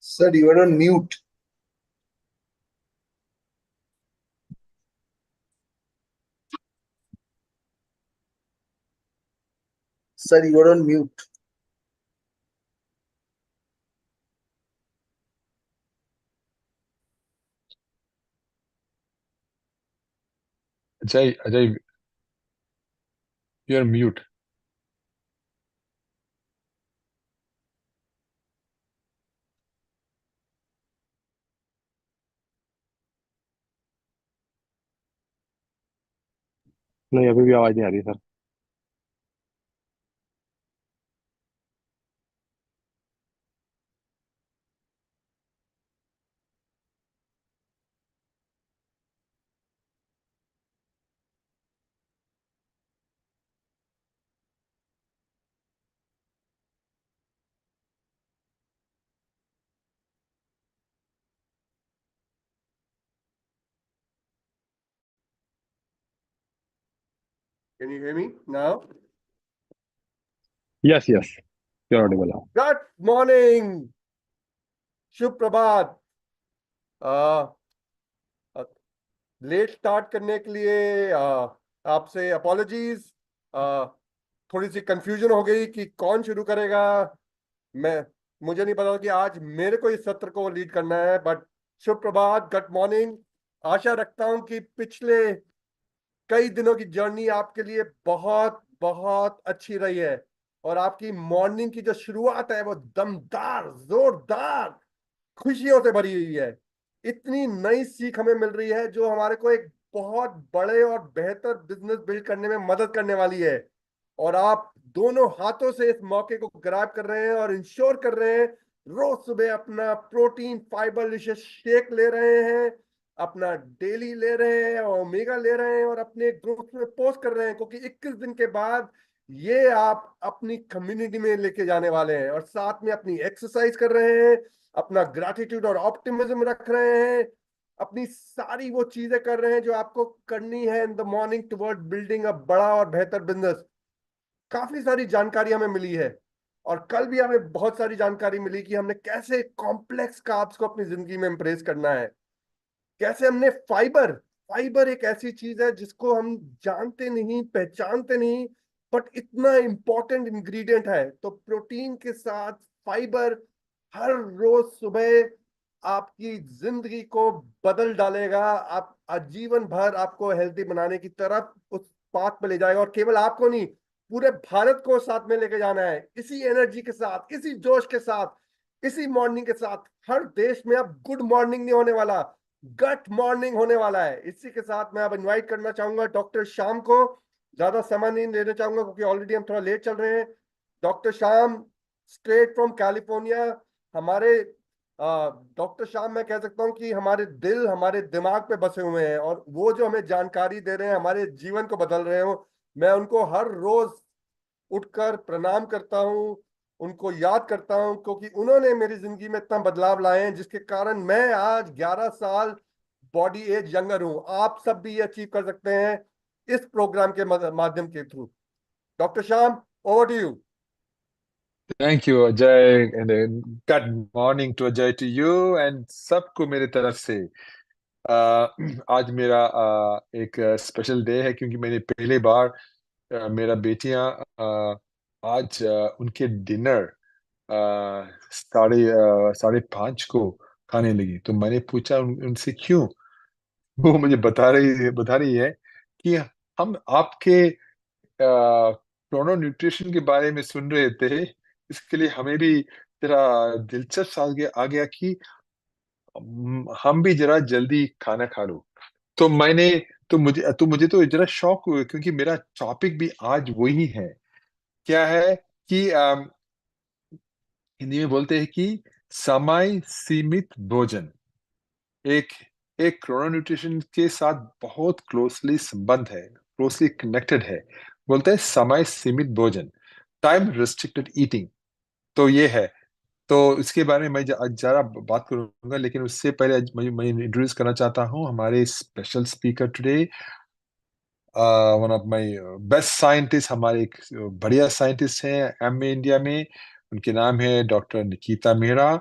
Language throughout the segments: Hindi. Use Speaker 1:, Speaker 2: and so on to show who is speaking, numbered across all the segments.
Speaker 1: Sir, you are on mute. Sir, you are on mute.
Speaker 2: Ajay, you're mute.
Speaker 3: नहीं, अभी भी आवाज नहीं आ रही sir.
Speaker 4: Can you hear me now?
Speaker 3: Yes yes, you're audible now.
Speaker 4: Good morning. Shubh Prabhat. Let start करने के लिए आपसे अपॉलॉजीज। थोड़ी सी कंफ्यूजन हो गई कि कौन शुरू करेगा। मैं मुझे नहीं पता कि आज मेरे को इस सत्र को लीड करना है, बट शुभ प्रभात, गुड मॉर्निंग। आशा रखता हूं कि पिछले कई दिनों की जर्नी आपके लिए बहुत बहुत अच्छी रही है और आपकी मॉर्निंग की जो शुरुआत है वो दमदार, जोरदार, खुशियों से भरी हुई है। इतनी नई सीख हमें मिल रही है जो हमारे को एक बहुत बड़े और बेहतर बिजनेस बिल्ड करने में मदद करने वाली है। और आप दोनों हाथों से इस मौके को ग्रैब कर रहे हैं और इंश्योर कर रहे हैं, रोज सुबह अपना प्रोटीन फाइबर रिच शेक ले रहे हैं, अपना डेली ले रहे हैं, ओमेगा ले रहे हैं और अपने ग्रुप में पोस्ट कर रहे हैं, क्योंकि 21 दिन के बाद ये आप अपनी कम्युनिटी में लेके जाने वाले हैं। और साथ में अपनी एक्सरसाइज कर रहे हैं, अपना ग्रैटिट्यूड और ऑप्टिमिज्म रख रहे हैं, अपनी सारी वो चीजें कर रहे हैं जो आपको करनी है in the morning toward building अ बड़ा और बेहतर बिजनेस। काफी सारी जानकारी हमें मिली है और कल भी हमें बहुत सारी जानकारी मिली कि हमने कैसे कॉम्प्लेक्स कार्ब्स को अपनी जिंदगी में इंप्रेस करना है, कैसे हमने फाइबर फाइबर एक ऐसी चीज है जिसको हम जानते नहीं, पहचानते नहीं, बट इतना इंपॉर्टेंट इंग्रेडिएंट है। तो प्रोटीन के साथ फाइबर हर रोज सुबह आपकी जिंदगी को बदल डालेगा। आप आजीवन भर आपको हेल्थी बनाने की तरफ उस पाथ पे ले जाएगा और केवल आपको नहीं, पूरे भारत को साथ में लेके जाना है। इसी एनर्जी के साथ, इसी जोश के साथ, इसी मॉर्निंग के साथ हर देश में अब गुड मॉर्निंग नहीं होने वाला, गट मॉर्निंग होने वाला है। इसी के साथ मैं अब इनवाइट करना चाहूंगा डॉक्टर श्याम को। ज्यादा समय नहीं लेना चाहूंगा क्योंकि ऑलरेडी हम थोड़ा लेट चल रहे हैं। Doctor Shyam, straight from California. हमारे डॉक्टर श्याम, मैं कह सकता हूँ कि हमारे दिल, हमारे दिमाग पे बसे हुए हैं और वो जो हमें जानकारी दे रहे हैं हमारे जीवन को बदल रहे हो। मैं उनको हर रोज उठकर प्रणाम करता हूँ, उनको याद करता हूँ, क्योंकि उन्होंने मेरी जिंदगी में इतना बदलाव लाए हैं जिसके कारण मैं आज 11 साल बॉडी एज यंगर हूँ। आप सब भी ये अचीव कर सकते हैं इस प्रोग्राम के माध्यम के थ्रू। Doctor Shyam, over to you.
Speaker 2: Thank you Ajay and good morning to Ajay to you and सबको मेरे तरफ से। आज मेरा एक स्पेशल डे है क्योंकि मैंने पहली बार मेरा बेटियां आज उनके डिनर साढ़े पाँच को खाने लगी। तो मैंने पूछा उनसे क्यों। वो मुझे बता रही है कि हम आपके क्रोनो न्यूट्रिशन के बारे में सुन रहे थे, इसके लिए हमें भी जरा दिलचस्प आ गया कि हम भी जरा जल्दी खाना खा लो। तो मैंने तो मुझे तो जरा शौक हुए क्योंकि मेरा टॉपिक भी आज वही है। क्या है कि हिंदी में बोलते हैं कि समय सीमित भोजन एक एक क्रोनो न्यूट्रिशन के साथ बहुत क्लोजली संबंध है, क्लोजली कनेक्टेड है। बोलते हैं समय सीमित भोजन, टाइम रिस्ट्रिक्टेड ईटिंग। तो ये है। तो इसके बारे में मैं जरा बात करूंगा, लेकिन उससे पहले मैं इंट्रोड्यूस करना चाहता हूँ हमारे special speaker today, one of my best scientist, हमारे एक बढ़िया साइंटिस्ट हैं एमए इंडिया में। उनके नाम है डॉक्टर निकिता मेहरा।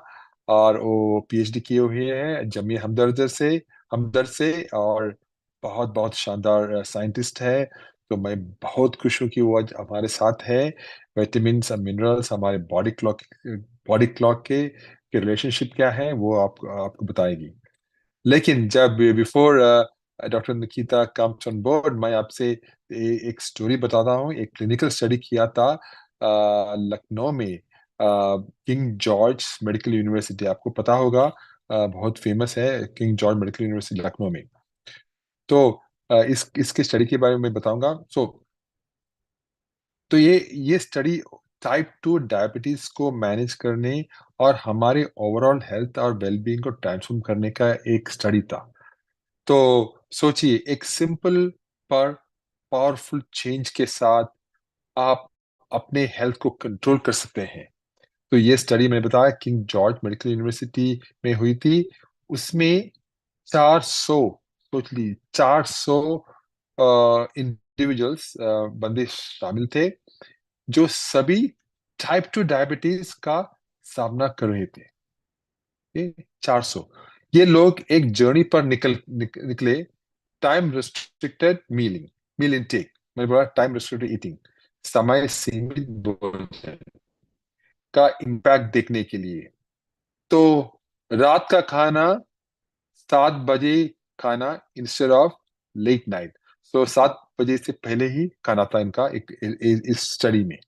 Speaker 2: और वो पीएचडी किए हुए हैं जमी हमदर्द से, और बहुत बहुत शानदार साइंटिस्ट है। तो मैं बहुत खुश हूँ कि वो आज हमारे साथ है। विटामिन और मिनरल्स हमारे बॉडी क्लॉक के रिलेशनशिप क्या है वो आपको बताएगी। लेकिन जब before doctor Nikita comes on board, मैं आपसे एक स्टोरी बताता हूँ। एक क्लिनिकल स्टडी किया था लखनऊ में, किंग जॉर्ज मेडिकल यूनिवर्सिटी, आपको पता होगा, बहुत फेमस है king George medical university Lucknow में। तो इसके स्टडी के बारे में मैं बताऊंगा। तो ये स्टडी टाइप 2 डायबिटीज को मैनेज करने और हमारे ओवरऑल हेल्थ और वेलबींग को ट्रांसफॉर्म करने का एक स्टडी था। तो सोचिए, एक सिंपल पर पावरफुल चेंज के साथ आप अपने हेल्थ को कंट्रोल कर सकते हैं। तो ये स्टडी मैंने बताया किंग जॉर्ज मेडिकल यूनिवर्सिटी में हुई थी। उसमें 400, सोच ली, 400 इंडिविजुअल्स, बंदे शामिल थे, जो सभी टाइप 2 डायबिटीज का सामना कर रहे थे। ये 400, ये लोग एक जर्नी पर निकले। टाइम रिस्ट्रिक्टेड मील इनटेक, मैं बोला टाइम रिस्ट्रिक्टेड ईटिंग, समय सीमित भोजन का इम्पैक्ट देखने के लिए। तो रात का खाना 7 बजे खाना इंस्टेड ऑफ लेट नाइट। तो 7 बजे से पहले ही खाना था इनका इस स्टडी में।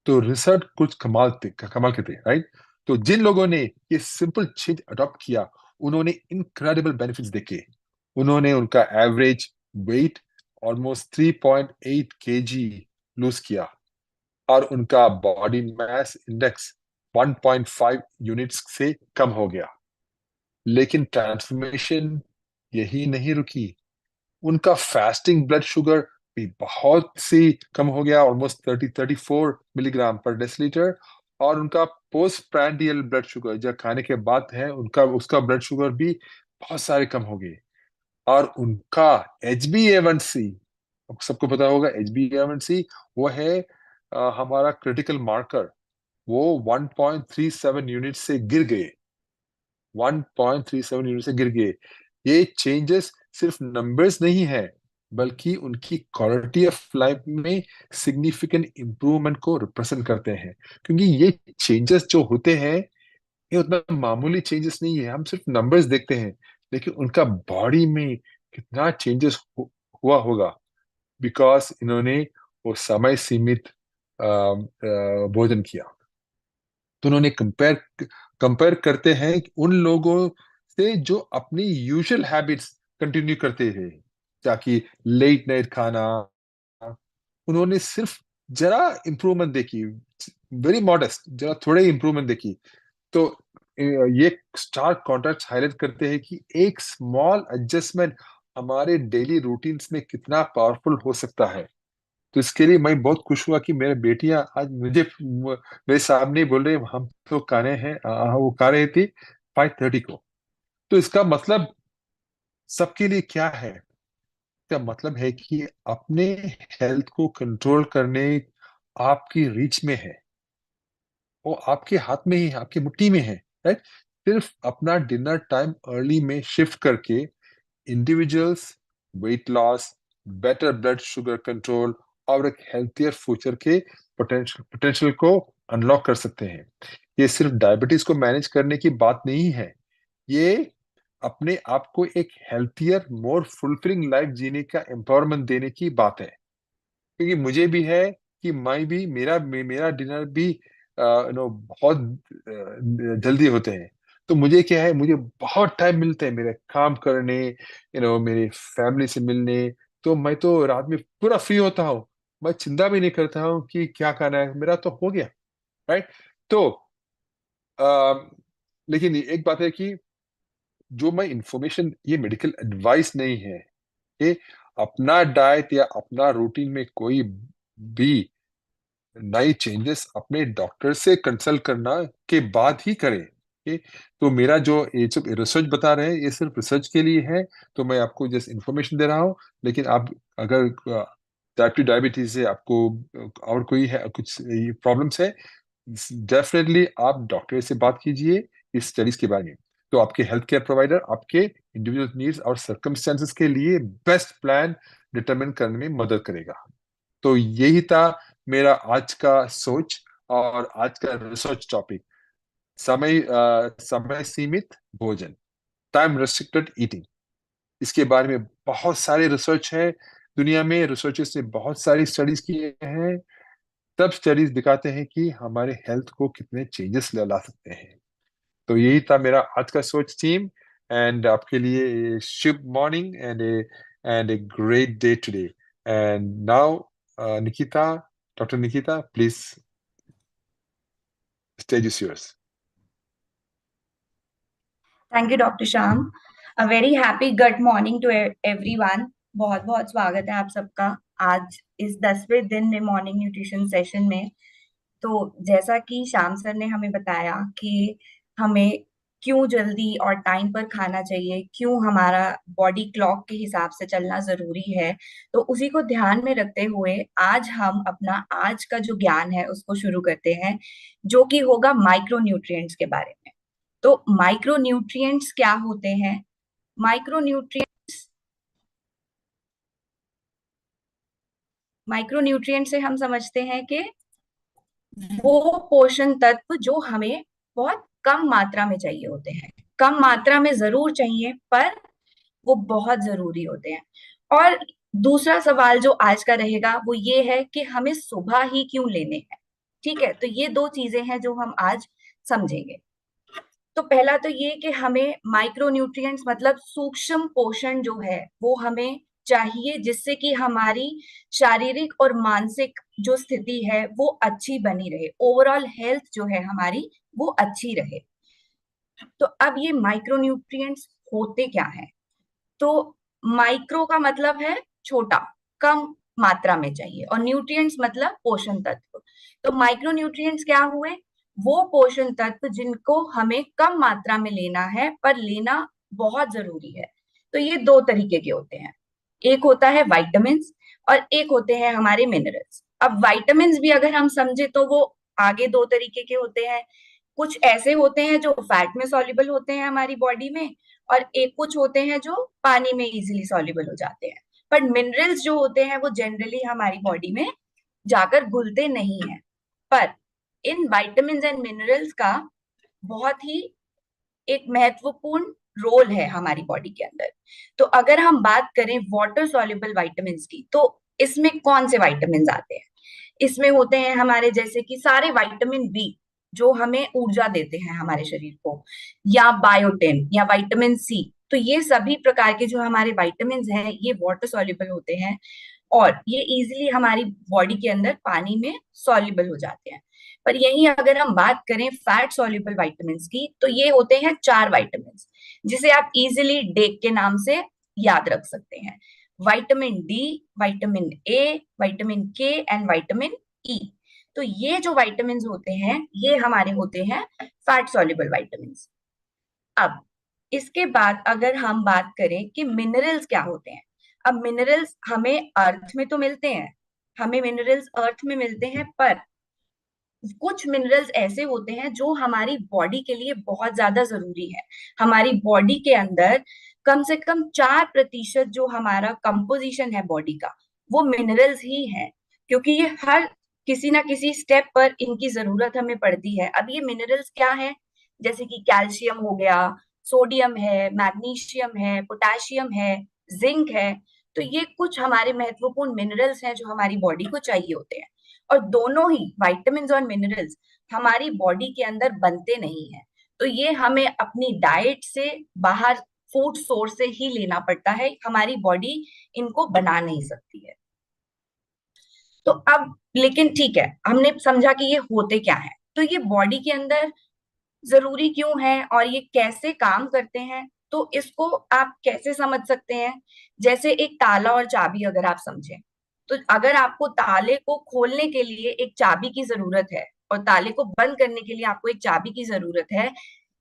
Speaker 2: तो रिसर्च कुछ कमाल के थे, राइट। तो जिन लोगों ने ये सिंपल चेंज अडॉप्ट किया, उन्होंने इनक्रेडिबल बेनिफिट्स देखे। उन्होंने उनका average weight almost 3.8 KG lose किया, और उनका बॉडी मास इंडेक्स 1.5 यूनिट्स से कम हो गया। लेकिन ट्रांसफॉर्मेशन यही नहीं रुकी, उनका फास्टिंग ब्लड शुगर भी बहुत सी कम हो गया, ऑलमोस्ट 34 मिलीग्राम पर डेसिलीटर। और उनका पोस्ट प्रैंडियल ब्लड शुगर, जो खाने के बाद है, उनका उसका ब्लड शुगर भी बहुत सारे कम हो गए। और उनका HbA1c, सबको पता होगा HbA1c, वो है हमारा क्रिटिकल मार्कर, वो 1.37 यूनिट से गिर गए। 1.37 यूनिट से गिर गए। ये चेंजेस सिर्फ नंबर्स नहीं है, बल्कि उनकी क्वालिटी ऑफ लाइफ में सिग्निफिकेंट इंप्रूवमेंट को रिप्रेजेंट करते हैं। क्योंकि ये चेंजेस जो होते हैं, ये उतना मामूली चेंजेस नहीं है। हम सिर्फ नंबर्स देखते हैं, लेकिन उनका बॉडी में कितना चेंजेस हुआ होगा, बिकॉज इन्होंने वो समय सीमित भोजन किया। तो उन्होंने कंपेयर करते हैं कि उन लोगों से जो अपनी यूजुअल हैबिट्स कंटिन्यू करते हैं, ताकि लेट नाइट खाना, उन्होंने सिर्फ जरा इंप्रूवमेंट देखी, वेरी मॉडेस्ट, जरा थोड़े इंप्रूवमेंट देखी। तो ये स्टार कॉन्ट्रास्ट हाईलाइट करते हैं कि एक स्मॉल एडजस्टमेंट हमारे डेली रूटीन्स में कितना पावरफुल हो सकता है। तो इसके लिए मैं बहुत खुश हुआ कि मेरे बेटियां आज मेरे सामने ही बोल रहे हैं, हम तो खाने हैं, वो खा रही थी 5:30 को। तो इसका मतलब सबके लिए क्या है? इसका मतलब है कि अपने हेल्थ को कंट्रोल करने आपकी रीच में है, वो आपके हाथ में ही है, आपकी मुट्ठी में है, राइट। सिर्फ अपना डिनर टाइम अर्ली में शिफ्ट करके individuals weight loss, better blood sugar control और एक हेल्थियर फ्यूचर के पोटेंशियल को अनलॉक कर सकते हैं। ये सिर्फ डायबिटीज को मैनेज करने की बात नहीं है, ये अपने आप को एक हेल्थियर, मोर फुलफिलिंग लाइफ जीने का एम्पावरमेंट देने की बात है। क्योंकि मुझे भी है कि मैं भी, मेरा डिनर भी बहुत जल्दी होते हैं। तो मुझे क्या है, मुझे बहुत टाइम मिलता है मेरे काम करने, मेरे फैमिली से मिलने। तो मैं तो रात में पूरा फ्री होता हूँ, मैं चिंता भी नहीं करता हूँ कि क्या खाना है, मेरा तो हो गया, राइट। तो अ, लेकिन एक बात है कि जो मैं इंफॉर्मेशन, ये मेडिकल एडवाइस नहीं है, ये अपना डाइट या अपना रूटीन में कोई भी नई चेंजेस अपने डॉक्टर से कंसल्ट करना के बाद ही करें। तो मेरा जो ये सब रिसर्च बता रहे हैं, ये सिर्फ रिसर्च के लिए है। तो मैं आपको जस्ट इंफॉर्मेशन दे रहा हूँ। लेकिन आप अगर टाइप 2 डायबिटीज है, आपको और कोई है कुछ प्रॉब्लम्स है, डेफिनेटली आप डॉक्टर से बात कीजिए इस स्टडीज के बारे में, तो आपके हेल्थ केयर प्रोवाइडर आपके इंडिविजुअल नीड्स और सर्कमस्टेंसेस के लिए बेस्ट प्लान डिटरमिन करने में मदद करेगा। तो यही था मेरा आज का सोच और आज का रिसर्च टॉपिक, समय सीमित भोजन, टाइम रेस्ट्रिक्टेड ईटिंग। इसके बारे में बहुत सारे रिसर्च है, दुनिया में रिसर्चर्स ने बहुत सारी स्टडीज किए हैं। तब स्टडीज दिखाते हैं कि हमारे हेल्थ को कितने चेंजेस ला सकते हैं। तो यही था मेरा आज का सोच टीम, एंड आपके लिए शुभ morning and a great day today. And now Nikita, doctor Nikita, please, stage is yours.
Speaker 5: Thank you doctor Shyam. A very happy good morning to everyone. बहुत बहुत स्वागत है आप सबका आज इस 10वें दिन में मॉर्निंग न्यूट्रिशन सेशन में। तो जैसा कि श्याम सर ने हमें बताया कि हमें क्यों जल्दी और टाइम पर खाना चाहिए, क्यों हमारा बॉडी क्लॉक के हिसाब से चलना जरूरी है, तो उसी को ध्यान में रखते हुए आज हम अपना आज का जो ज्ञान है उसको शुरू करते हैं, जो कि होगा माइक्रो न्यूट्रिएंट्स के बारे में। तो माइक्रो न्यूट्रिएंट्स क्या होते हैं? माइक्रो न्यूट्रिएंट से हम समझते हैं कि वो पोषण तत्व जो हमें बहुत कम मात्रा में चाहिए होते हैं, कम मात्रा में जरूर चाहिए पर वो बहुत जरूरी होते हैं। और दूसरा सवाल जो आज का रहेगा वो ये है कि हमें सुबह ही क्यों लेने हैं। ठीक है, तो ये दो चीजें हैं जो हम आज समझेंगे। तो पहला तो ये कि हमें माइक्रोन्यूट्रिएंट्स मतलब सूक्ष्म पोषण जो है वो हमें चाहिए, जिससे कि हमारी शारीरिक और मानसिक जो स्थिति है वो अच्छी बनी रहे, ओवरऑल हेल्थ जो है हमारी वो अच्छी रहे। तो अब ये माइक्रोन्यूट्रिएंट्स होते क्या है? तो माइक्रो का मतलब है छोटा, कम मात्रा में चाहिए, और न्यूट्रिएंट्स मतलब पोषण तत्व। तो माइक्रो न्यूट्रिएंट्स क्या हुए? वो पोषण तत्व जिनको हमें कम मात्रा में लेना है पर लेना बहुत जरूरी है। तो ये दो तरीके के होते हैं, एक होता है वाइटामिन्स और एक होते हैं हमारे मिनरल्स। अब वाइटामिन्स भी अगर हम समझे तो वो आगे दो तरीके के होते हैं। कुछ ऐसे होते हैं जो फैट में सॉल्युबल होते हैं हमारी बॉडी में, और एक कुछ होते हैं जो पानी में इजीली सॉल्युबल हो जाते हैं। पर मिनरल्स जो होते हैं वो जनरली हमारी बॉडी में जाकर घुलते नहीं है। पर इन विटामिन्स एंड मिनरल्स का बहुत ही एक महत्वपूर्ण रोल है हमारी बॉडी के अंदर। तो अगर हम बात करें वाटर सॉल्युबल विटामिन्स की, तो इसमें कौन से विटामिन्स आते हैं? इसमें होते हैं हमारे जैसे कि सारे विटामिन बी जो हमें ऊर्जा देते हैं हमारे शरीर को, या बायोटिन या विटामिन सी। तो ये सभी प्रकार के जो हमारे विटामिन्स हैं ये वाटर सॉल्युबल होते हैं और ये इजीली हमारी बॉडी के अंदर पानी में सॉल्युबल हो जाते हैं। पर यही अगर हम बात करें फैट सॉल्युबल विटामिन्स की, तो ये होते हैं 4 विटामिन्स जिसे आप इजीली डेक के नाम से याद रख सकते हैं। Vitamin D, vitamin A, vitamin के एंड विटामिन ई। तो ये जो विटामिन्स होते हैं ये हमारे होते हैं फैट सॉल्युबल विटामिन्स। अब इसके बाद अगर हम बात करें कि मिनरल्स क्या होते हैं। अब मिनरल्स हमें अर्थ में तो मिलते हैं, हमें मिनरल्स अर्थ में मिलते हैं, पर कुछ मिनरल्स ऐसे होते हैं जो हमारी बॉडी के लिए बहुत ज्यादा जरूरी है। हमारी बॉडी के अंदर कम से कम 4% जो हमारा कंपोजिशन है बॉडी का वो मिनरल्स ही है, क्योंकि ये हर किसी ना किसी स्टेप पर इनकी जरूरत हमें पड़ती है। अब ये मिनरल्स क्या है? जैसे कि कैल्शियम हो गया, सोडियम है, मैग्नीशियम है, पोटेशियम है, जिंक है। तो ये कुछ हमारे महत्वपूर्ण मिनरल्स हैं जो हमारी बॉडी को चाहिए होते हैं। और दोनों ही विटामिन्स और मिनरल्स हमारी बॉडी के अंदर बनते नहीं है, तो ये हमें अपनी डाइट से बाहर फूड सोर्स से ही लेना पड़ता है, हमारी बॉडी इनको बना नहीं सकती है। तो अब लेकिन ठीक है, हमने समझा कि ये होते क्या है, तो ये बॉडी के अंदर जरूरी क्यों है और ये कैसे काम करते हैं, तो इसको आप कैसे समझ सकते हैं? जैसे एक ताला और चाबी अगर आप समझें, तो अगर आपको ताले को खोलने के लिए एक चाबी की जरूरत है और ताले को बंद करने के लिए आपको एक चाबी की जरूरत है,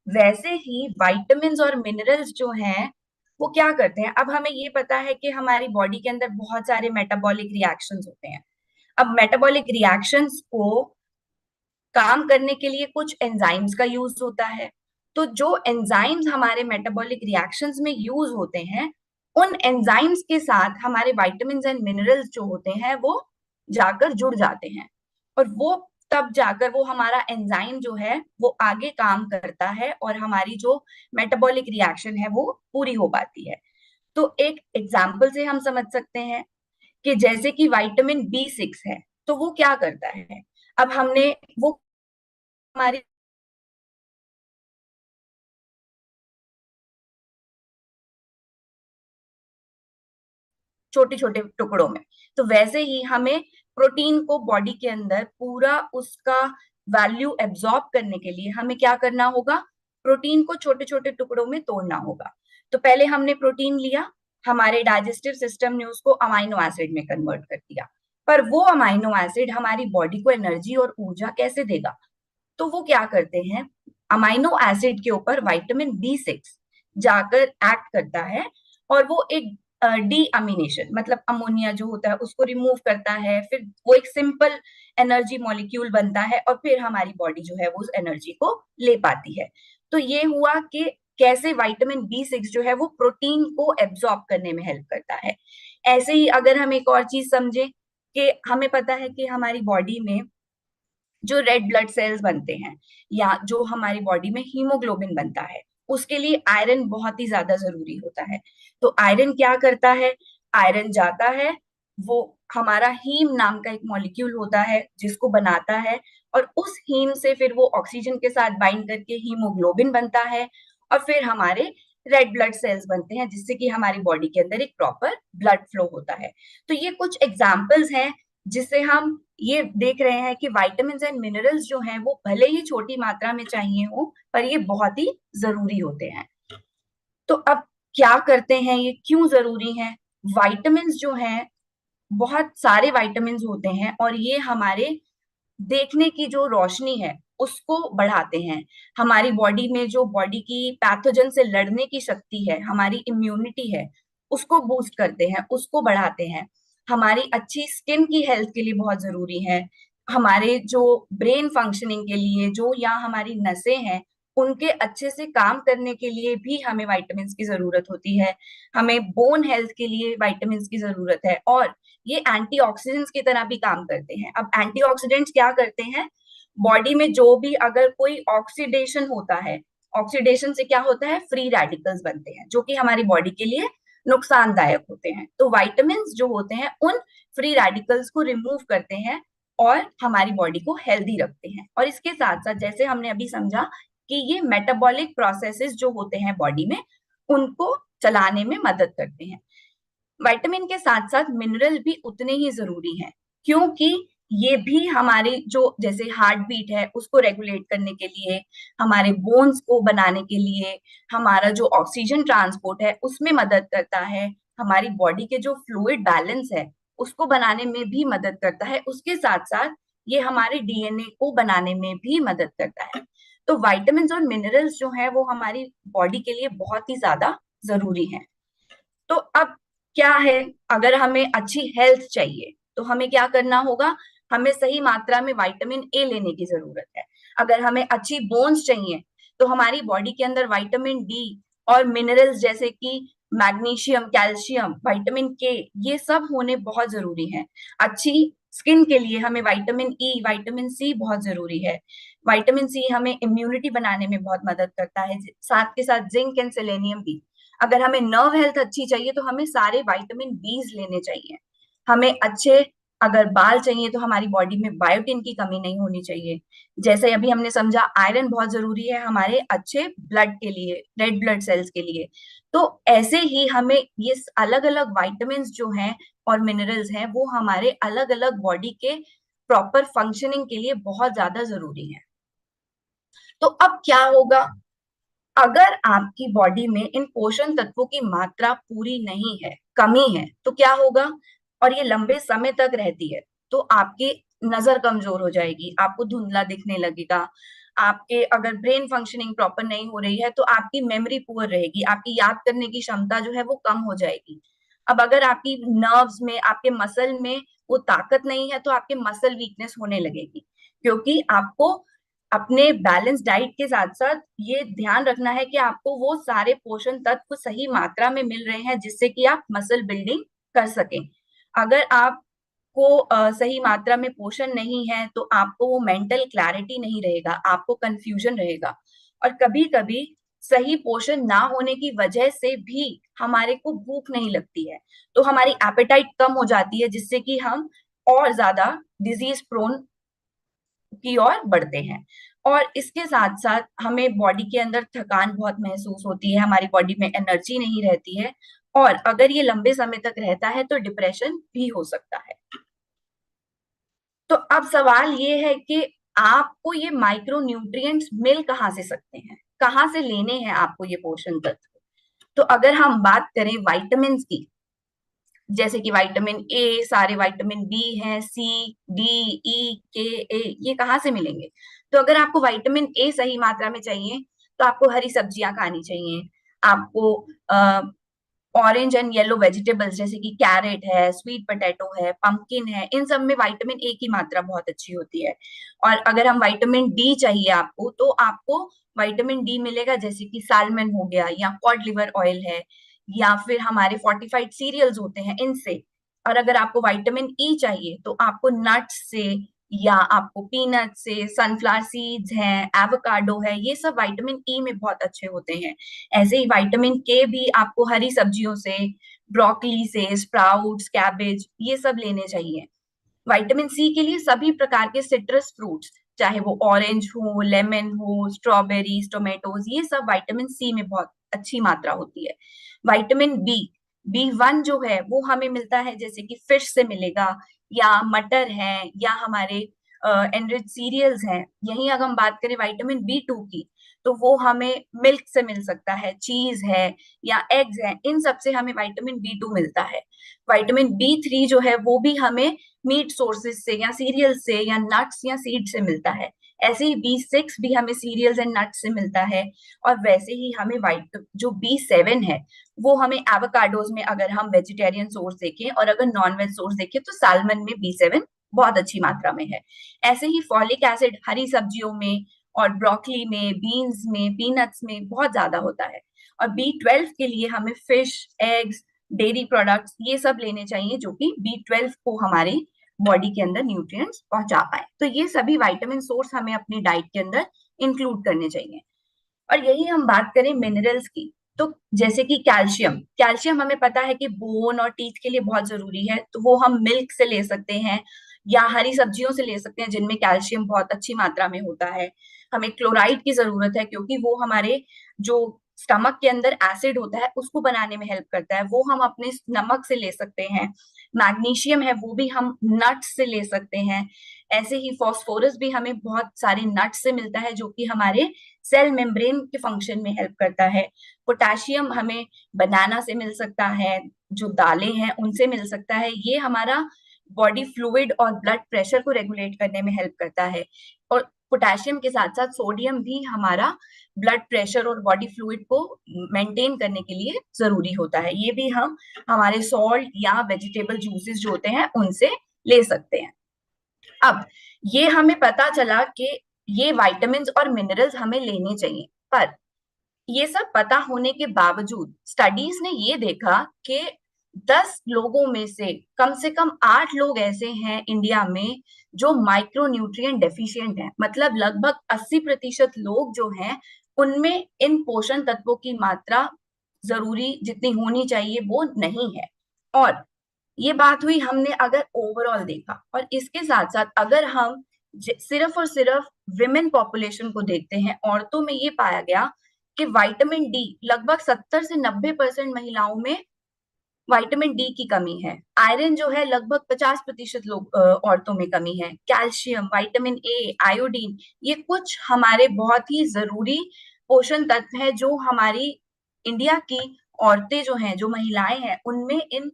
Speaker 5: वैसे ही विटामिन्स और मिनरल्स जो हैं वो क्या करते हैं? अब हमें ये पता है कि हमारी बॉडी के अंदर बहुत सारे मेटाबॉलिक रिएक्शंस होते हैं। अब मेटाबॉलिक रिएक्शंस को काम करने के लिए कुछ एंजाइम्स का यूज होता है। तो जो एंजाइम्स हमारे मेटाबॉलिक रिएक्शंस में यूज होते हैं, उन एंजाइम्स के साथ हमारे विटामिन्स एंड मिनरल्स जो होते हैं वो जाकर जुड़ जाते हैं, और वो तब जाकर वो हमारा एंजाइम जो है वो आगे काम करता है और हमारी जो मेटाबॉलिक रिएक्शन है वो पूरी हो पाती है। तो एक एग्जाम्पल से हम समझ सकते हैं कि जैसे कि विटामिन B6 है, तो वो क्या करता है। अब हमने वो हमारी छोटे छोटे टुकड़ों में, तो वैसे ही हमें प्रोटीन को बॉडी के अंदर पूरा उसका वैल्यू एब्जॉर्ब करने के लिए हमें क्या करना होगा, प्रोटीन को छोटे छोटे टुकड़ों में तोड़ना होगा। तो पहले हमने प्रोटीन लिया, हमारे डाइजेस्टिव सिस्टम ने उसको अमाइनो एसिड में कन्वर्ट कर दिया, पर वो अमाइनो एसिड हमारी बॉडी को एनर्जी और ऊर्जा कैसे देगा। तो वो क्या करते हैं, अमाइनो एसिड के ऊपर विटामिन B6 जाकर एक्ट करता है, और वो एक डी अमीनेशन मतलब अमोनिया जो होता है उसको रिमूव करता है, फिर वो एक सिंपल एनर्जी मॉलिक्यूल बनता है, और फिर हमारी बॉडी जो है वो उस एनर्जी को ले पाती है। तो ये हुआ कि कैसे विटामिन B6 जो है वो प्रोटीन को एब्जॉर्ब करने में हेल्प करता है। ऐसे ही अगर हम एक और चीज समझे कि हमें पता है कि हमारी बॉडी में जो रेड ब्लड सेल्स बनते हैं या जो हमारी बॉडी में हीमोग्लोबिन बनता है, उसके लिए आयरन बहुत ही ज्यादा जरूरी होता है। तो आयरन क्या करता है, आयरन जाता है, वो हमारा हीम नाम का एक मॉलिक्यूल होता है जिसको बनाता है, और उस हीम से फिर वो ऑक्सीजन के साथ बाइंड करके हीमोग्लोबिन बनता है, और फिर हमारे रेड ब्लड सेल्स बनते हैं, जिससे कि हमारी बॉडी के अंदर एक प्रॉपर ब्लड फ्लो होता है। तो ये कुछ एग्जाम्पल्स हैं जिससे हम ये देख रहे हैं कि विटामिन्स एंड मिनरल्स जो हैं वो भले ही छोटी मात्रा में चाहिए हो, पर ये बहुत ही जरूरी होते हैं। तो अब क्या करते हैं, ये क्यों जरूरी है। विटामिन्स जो हैं, बहुत सारे विटामिन्स होते हैं, और ये हमारे देखने की जो रोशनी है उसको बढ़ाते हैं। हमारी बॉडी में जो बॉडी की पैथोजन से लड़ने की शक्ति है, हमारी इम्यूनिटी है, उसको बूस्ट करते हैं, उसको बढ़ाते हैं। हमारी अच्छी स्किन की हेल्थ के लिए बहुत जरूरी है। हमारे जो ब्रेन फंक्शनिंग के लिए जो या हमारी नसें हैं उनके अच्छे से काम करने के लिए भी हमें विटामिन्स की जरूरत होती है। हमें बोन हेल्थ के लिए विटामिन्स की जरूरत है, और ये एंटीऑक्सीडेंट्स की तरह भी काम करते हैं। अब एंटीऑक्सीडेंट्स क्या करते हैं, बॉडी में जो भी अगर कोई ऑक्सीडेशन होता है, ऑक्सीडेशन से क्या होता है, फ्री रेडिकल्स बनते हैं जो कि हमारी बॉडी के लिए नुकसानदायक होते हैं। तो विटामिन्स जो होते हैं उन फ्री रेडिकल्स को रिमूव करते हैं और हमारी बॉडी को हेल्दी रखते हैं। और इसके साथ साथ जैसे हमने अभी समझा कि ये मेटाबॉलिक प्रोसेसेस जो होते हैं बॉडी में उनको चलाने में मदद करते हैं। विटामिन के साथ साथ मिनरल भी उतने ही जरूरी हैं, क्योंकि ये भी हमारे जो जैसे हार्ट बीट है उसको रेगुलेट करने के लिए, हमारे बोन्स को बनाने के लिए, हमारा जो ऑक्सीजन ट्रांसपोर्ट है उसमें मदद करता है, हमारी बॉडी के जो फ्लूइड बैलेंस है उसको बनाने में भी मदद करता है। उसके साथ साथ ये हमारे डीएनए को बनाने में भी मदद करता है। तो विटामिन्स और मिनरल्स जो है वो हमारी बॉडी के लिए बहुत ही ज्यादा जरूरी है। तो अब क्या है, अगर हमें अच्छी हेल्थ चाहिए तो हमें क्या करना होगा, हमें सही मात्रा में विटामिन ए लेने की जरूरत है। अगर हमें अच्छी बोन्स चाहिए तो हमारी बॉडी के अंदर विटामिन डी और मिनरल्स जैसे कि मैग्नीशियम, कैल्शियम, विटामिन के, ये सब होने बहुत जरूरी है। अच्छी स्किन के लिए हमें विटामिन ई, विटामिन सी बहुत जरूरी है। विटामिन सी हमें इम्यूनिटी बनाने में बहुत मदद करता है, साथ के साथ जिंक एंड सेलेनियम भी। अगर हमें नर्व हेल्थ अच्छी चाहिए तो हमें सारे विटामिन बीज लेने चाहिए। हमें अच्छे अगर बाल चाहिए तो हमारी बॉडी में बायोटिन की कमी नहीं होनी चाहिए। जैसे अभी हमने समझा आयरन बहुत जरूरी है हमारे अच्छे ब्लड के लिए, रेड ब्लड सेल्स के लिए। तो ऐसे ही हमें ये अलग अलग विटामिन जो हैं और मिनरल्स हैं वो हमारे अलग अलग बॉडी के प्रॉपर फंक्शनिंग के लिए बहुत ज्यादा जरूरी है। तो अब क्या होगा, अगर आपकी बॉडी में इन पोषण तत्वों की मात्रा पूरी नहीं है, कमी है, तो क्या होगा, और ये लंबे समय तक रहती है तो आपकी नजर कमजोर हो जाएगी, आपको धुंधला दिखने लगेगा, आपके अगर ब्रेन फंक्शनिंग प्रॉपर नहीं हो रही है तो आपकी मेमोरी पुअर रहेगी, आपकी याद करने की क्षमता जो है वो कम हो जाएगी। अब अगर आपकी नर्व्स में, आपके मसल में वो ताकत नहीं है तो आपके मसल वीकनेस होने लगेगी। क्योंकि आपको अपने बैलेंस डाइट के साथ साथ ये ध्यान रखना है कि आपको वो सारे पोषण तत्व सही मात्रा में मिल रहे हैं जिससे कि आप मसल बिल्डिंग कर सकें। अगर आपको सही मात्रा में पोषण नहीं है तो आपको वो मेंटल क्लैरिटी नहीं रहेगा, आपको कंफ्यूजन रहेगा। और कभी कभी सही पोषण ना होने की वजह से भी हमारे को भूख नहीं लगती है, तो हमारी एपेटाइट कम हो जाती है जिससे कि हम और ज्यादा डिजीज प्रोन की ओर बढ़ते हैं। और इसके साथ साथ हमें बॉडी के अंदर थकान बहुत महसूस होती है, हमारी बॉडी में एनर्जी नहीं रहती है, और अगर ये लंबे समय तक रहता है तो डिप्रेशन भी हो सकता है। तो अब सवाल ये है कि आपको ये माइक्रो न्यूट्रिएंट्स मिल कहाँ से सकते हैं, कहाँ से लेने हैं आपको ये पोषण तत्व। तो अगर हम बात करें विटामिन की, जैसे कि विटामिन ए, सारे विटामिन बी हैं, सी, डी, ई, के, ए, ये कहाँ से मिलेंगे। तो अगर आपको विटामिन ए सही मात्रा में चाहिए तो आपको हरी सब्जियां खानी चाहिए, आपको ऑरेंज एंड येलो वेजिटेबल्स जैसे कि कैरेट है, स्वीट पोटैटो है, पंपकिन है, इन सब में विटामिन ए की मात्रा बहुत अच्छी होती है। और अगर हम विटामिन डी चाहिए आपको तो आपको विटामिन डी मिलेगा जैसे कि सालमन हो गया, या कॉड लिवर ऑयल है, या फिर हमारे फोर्टिफाइड सीरियल्स होते हैं इनसे। और अगर आपको विटामिन ई चाहिए तो आपको नट्स से, या आपको पीनट से, सनफ्लावर सीड्स हैं, एवोकाडो है, ये सब विटामिन ई में बहुत अच्छे होते हैं। ऐसे ही विटामिन के भी आपको हरी सब्जियों से, ब्रोकली से, स्प्राउट्स, कैबेज, ये सब लेने चाहिए। विटामिन सी के लिए सभी प्रकार के सिट्रस फ्रूट्स, चाहे वो ऑरेंज हो, लेमन हो, स्ट्रॉबेरीज, टोमेटोज, ये सब विटामिन सी में बहुत अच्छी मात्रा होती है। विटामिन बी 1 जो है वो हमें मिलता है जैसे कि फिश से मिलेगा, या मटर है, या हमारे एनरिच सीरियल्स हैं। यहीं अगर हम बात करें विटामिन बी 2 की तो वो हमें मिल्क से मिल सकता है, चीज है, या एग्स है, इन सब से हमें विटामिन बी 2 मिलता है। विटामिन बी 3 जो है वो भी हमें मीट सोर्सेज से, या सीरियल से, या नट्स या सीड से मिलता है। ऐसे ही बी 6 भी हमें सीरियल्स एंड नट्स से मिलता है। और वैसे ही हमें जो बी 7 है वो हमें एवोकाडोज में, अगर हम वेजिटेरियन सोर्स देखें, और अगर नॉन वेज सोर्स देखें तो सालमन में बी 7 बहुत अच्छी मात्रा में है। ऐसे ही फॉलिक एसिड हरी सब्जियों में, और ब्रोकली में, बीन्स में, पीनट्स में बहुत ज्यादा होता है। और बी 12 के लिए हमें फिश, एग्स, डेयरी प्रोडक्ट्स, ये सब लेने चाहिए जो कि बी 12 को हमारी बॉडी के अंदर न्यूट्रिएंट्स पहुंचा पाए। तो ये सभी विटामिन सोर्स हमें अपनी डाइट के अंदर इंक्लूड करने चाहिए। और यही हम बात करें मिनरल्स की, तो जैसे कि कैल्शियम हमें पता है कि बोन और टीथ के लिए बहुत जरूरी है, तो वो हम मिल्क से ले सकते हैं, या हरी सब्जियों से ले सकते हैं जिनमें कैल्शियम बहुत अच्छी मात्रा में होता है। हमें क्लोराइड की जरूरत है क्योंकि वो हमारे जो स्टमक के अंदर एसिड होता है उसको बनाने में हेल्प करता है, वो हम अपने नमक से ले सकते हैं। मैग्नीशियम है वो भी हम नट्स से ले सकते हैं। ऐसे ही फास्फोरस भी हमें बहुत सारे नट्स से मिलता है जो कि हमारे सेल मेम्ब्रेन के फंक्शन में हेल्प करता है। पोटेशियम हमें बनाना से मिल सकता है, जो दालें हैं उनसे मिल सकता है, ये हमारा बॉडी फ्लूइड और ब्लड प्रेशर को रेगुलेट करने में हेल्प करता है। और पोटेशियम के साथ साथ सोडियम भी हमारा ब्लड प्रेशर और बॉडी फ्लूइड को मेंटेन करने के लिए जरूरी होता है। ये भी हम हमारे सॉल्ट या वेजिटेबल जूसेस जो होते हैं उनसे ले सकते हैं। अब ये हमें पता चला कि ये विटामिन्स और मिनरल्स हमें लेने चाहिए, पर ये सब पता होने के बावजूद स्टडीज ने ये देखा कि 10 लोगों में से कम 8 लोग ऐसे हैं इंडिया में जो माइक्रो न्यूट्रिएंट डेफिशिएंट हैं। मतलब लगभग 80% लोग जो हैं उनमें इन पोषण तत्वों की मात्रा जरूरी जितनी होनी चाहिए वो नहीं है। और ये बात हुई हमने अगर ओवरऑल देखा, और इसके साथ साथ अगर हम सिर्फ और सिर्फ विमेन पॉपुलेशन को देखते हैं, औरतों में ये पाया गया कि विटामिन डी लगभग 70 से 90% महिलाओं में विटामिन डी की कमी है। आयरन जो है लगभग 50% लोग औरतों में कमी है। कैल्शियम, विटामिन ए, आयोडीन, ये कुछ हमारे बहुत ही जरूरी पोषण तत्व है जो हमारी इंडिया की औरतें जो हैं, जो महिलाएं हैं, उनमें इन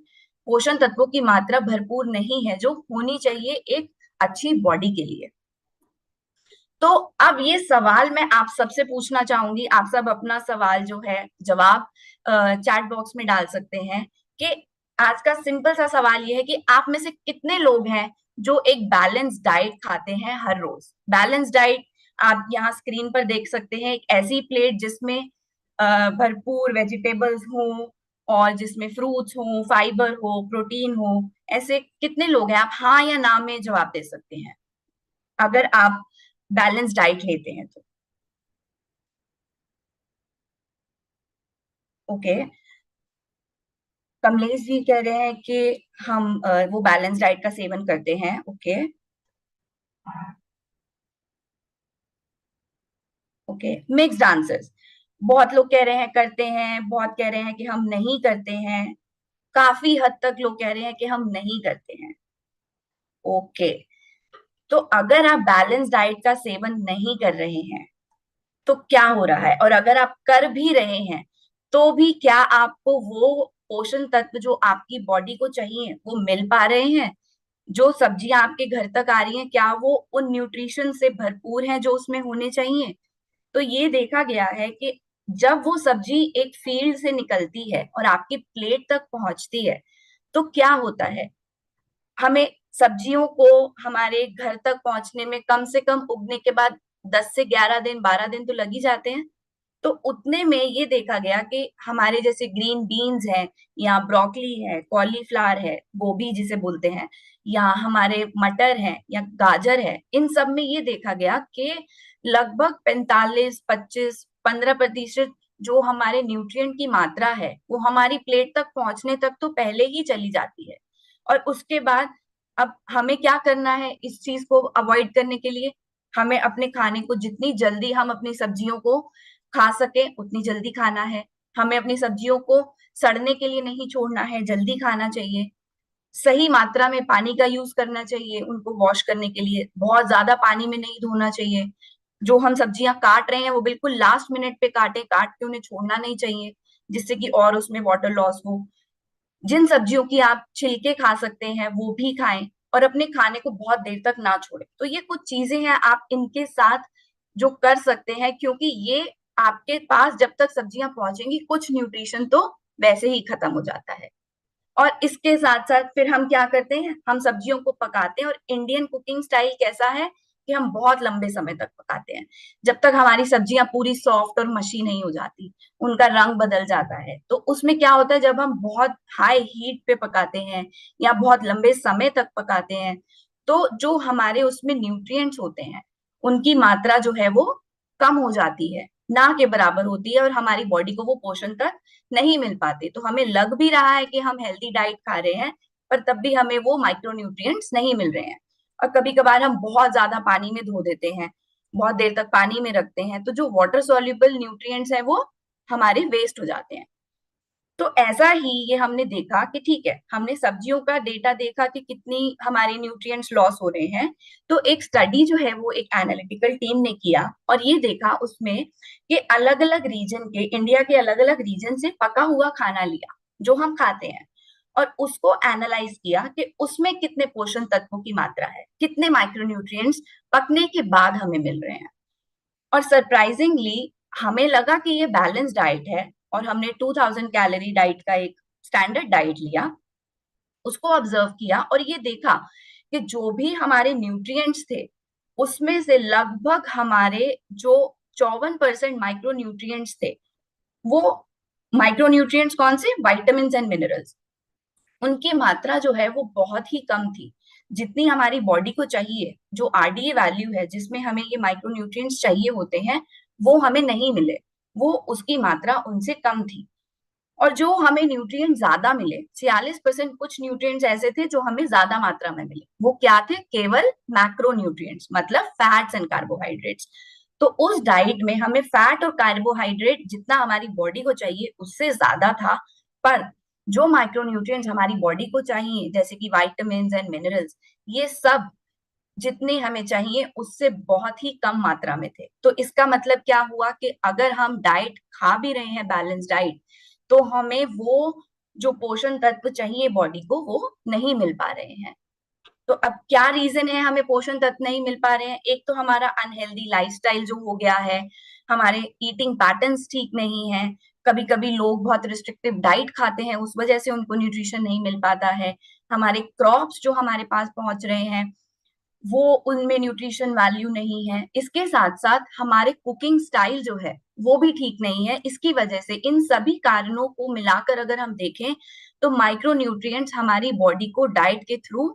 Speaker 5: पोषण तत्वों की मात्रा भरपूर नहीं है जो होनी चाहिए एक अच्छी बॉडी के लिए। तो अब ये सवाल मैं आप सबसे पूछना चाहूंगी, आप सब अपना सवाल जो है जवाब चैट बॉक्स में डाल सकते हैं कि आज का सिंपल सा सवाल ये है कि आप में से कितने लोग हैं जो एक बैलेंस डाइट खाते हैं हर रोज। बैलेंस डाइट आप यहाँ स्क्रीन पर देख सकते हैं, एक ऐसी प्लेट जिसमें भरपूर वेजिटेबल्स हों और जिसमें फ्रूट्स हों, फाइबर हो, प्रोटीन हो। ऐसे कितने लोग हैं? आप हाँ या ना में जवाब दे सकते हैं अगर आप बैलेंस डाइट लेते हैं तो। ओके, कमलेश जी कह रहे हैं कि हम वो बैलेंस डाइट का सेवन करते हैं। Okay okay, mixed answers. बहुत लोग कह रहे हैं करते हैं, बहुत कह रहे हैं कि हम नहीं करते हैं, काफी हद तक लोग कह रहे हैं कि हम नहीं करते हैं। ओके, तो अगर आप बैलेंस डाइट का सेवन नहीं कर रहे हैं तो क्या हो रहा है, और अगर आप कर भी रहे हैं तो भी क्या आपको वो पोषण तत्व जो आपकी बॉडी को चाहिए वो मिल पा रहे हैं? जो सब्जियां आपके घर तक आ रही हैं, क्या वो उन न्यूट्रिशन से भरपूर हैं जो उसमें होने चाहिए? तो ये देखा गया है कि जब वो सब्जी एक फील्ड से निकलती है और आपकी प्लेट तक पहुंचती है तो क्या होता है, हमें सब्जियों को हमारे घर तक पहुंचने में कम से कम उगने के बाद 10 से 11 दिन, 12 दिन तो लग ही जाते हैं। तो उतने में ये देखा गया कि हमारे जैसे ग्रीन बीन्स हैं या ब्रोकली है, कॉलीफ्लावर है, गोभी जिसे बोलते हैं, या हमारे मटर है या गाजर है, इन सब में ये देखा गया कि लगभग 45, 25, 15% जो हमारे न्यूट्रिएंट की मात्रा है वो हमारी प्लेट तक पहुंचने तक तो पहले ही चली जाती है। और उसके बाद अब हमें क्या करना है इस चीज को अवॉइड करने के लिए? हमें अपने खाने को जितनी जल्दी हम अपनी सब्जियों को खा सके उतनी जल्दी खाना है। हमें अपनी सब्जियों को सड़ने के लिए नहीं छोड़ना है, जल्दी खाना चाहिए। सही मात्रा में पानी का यूज करना चाहिए, उनको वॉश करने के लिए बहुत ज्यादा पानी में नहीं धोना चाहिए। जो हम सब्जियां काट रहे हैं वो बिल्कुल लास्ट मिनट पे काटे, काट के उन्हें छोड़ना नहीं चाहिए जिससे कि और उसमें वाटर लॉस हो। जिन सब्जियों की आप छिलके खा सकते हैं वो भी खाएं और अपने खाने को बहुत देर तक ना छोड़ें। तो ये कुछ चीजें हैं आप इनके साथ जो कर सकते हैं, क्योंकि ये आपके पास जब तक सब्जियां पहुंचेंगी कुछ न्यूट्रिशन तो वैसे ही खत्म हो जाता है। और इसके साथ साथ फिर हम क्या करते हैं, हम सब्जियों को पकाते हैं। और इंडियन कुकिंग स्टाइल कैसा है कि हम बहुत लंबे समय तक पकाते हैं, जब तक हमारी सब्जियां पूरी सॉफ्ट और मशी नहीं हो जाती, उनका रंग बदल जाता है। तो उसमें क्या होता है, जब हम बहुत हाई हीट पे पकाते हैं या बहुत लंबे समय तक पकाते हैं तो जो हमारे उसमें न्यूट्रिएंट्स होते हैं उनकी मात्रा जो है वो कम हो जाती है, ना के बराबर होती है, और हमारी बॉडी को वो पोषण तक नहीं मिल पाते। तो हमें लग भी रहा है कि हम हेल्दी डाइट खा रहे हैं पर तब भी हमें वो माइक्रोन्यूट्रिएंट्स नहीं मिल रहे हैं। और कभी कभार हम बहुत ज्यादा पानी में धो देते हैं, बहुत देर तक पानी में रखते हैं, तो जो वाटर सॉल्युबल न्यूट्रिएंट्स हैं वो हमारे वेस्ट हो जाते हैं। तो ऐसा ही ये हमने देखा कि ठीक है, हमने सब्जियों का डेटा देखा कि कितनी हमारे न्यूट्रिएंट्स लॉस हो रहे हैं। तो एक स्टडी जो है वो एक एनालिटिकल टीम ने किया और ये देखा उसमें कि अलग अलग रीजन के, इंडिया के अलग अलग रीजन से पका हुआ खाना लिया जो हम खाते हैं और उसको एनालाइज किया कि उसमें कितने पोषण तत्वों की मात्रा है, कितने माइक्रोन्यूट्रिएंट्स पकने के बाद हमें मिल रहे हैं। और सरप्राइजिंगली हमें लगा कि ये बैलेंस डाइट है और हमने 2000 कैलोरी डाइट का एक स्टैंडर्ड डाइट लिया, उसको ऑब्जर्व किया और ये देखा कि जो भी हमारे न्यूट्रिएंट्स थे उसमें से लगभग हमारे जो 54% माइक्रोन्यूट्रिएंट्स थे, वो माइक्रोन्यूट्रिएंट्स कौन से, विटामिन्स एंड मिनरल्स, उनकी मात्रा जो है वो बहुत ही कम थी। जितनी हमारी बॉडी को चाहिए, जो आरडीए वैल्यू है जिसमें हमें ये माइक्रोन्यूट्रिएंट्स चाहिए होते हैं, वो हमें नहीं मिले, वो उसकी मात्रा उनसे कम थी। और जो हमें न्यूट्रिएंट ज्यादा मिले, 46% कुछ न्यूट्रिएंट्स ऐसे थे जो हमें ज्यादा मात्रा में मिले, वो क्या थे, केवल मैक्रोन्यूट्रिएंट्स, मतलब फैट्स एंड कार्बोहाइड्रेट्स। तो उस डाइट में हमें फैट और कार्बोहाइड्रेट जितना हमारी बॉडी को चाहिए उससे ज्यादा था, पर जो माइक्रोन्यूट्रिएंट्स हमारी बॉडी को चाहिए जैसे कि विटामिन्स एंड मिनरल्स, ये सब जितने हमें चाहिए उससे बहुत ही कम मात्रा में थे। तो इसका मतलब क्या हुआ कि अगर हम डाइट खा भी रहे हैं बैलेंस डाइट, तो हमें वो जो पोषण तत्व चाहिए बॉडी को वो नहीं मिल पा रहे हैं। तो अब क्या रीजन है हमें पोषण तत्व नहीं मिल पा रहे हैं? एक तो हमारा अनहेल्दी लाइफस्टाइल जो हो गया है, हमारे ईटिंग पैटर्न्स ठीक नहीं है, कभी कभी लोग बहुत रिस्ट्रिक्टिव डाइट खाते हैं, उस वजह से उनको न्यूट्रिशन नहीं मिल पाता है, हमारे क्रॉप्स जो हमारे पास पहुंच रहे हैं वो उनमें न्यूट्रिशन वैल्यू नहीं है। इसके साथ साथ हमारे कुकिंग स्टाइल जो है वो भी ठीक नहीं है। इसकी वजह से इन सभी कारणों को मिलाकर अगर हम देखें तो माइक्रो न्यूट्रिएंट्स हमारी बॉडी को डाइट के थ्रू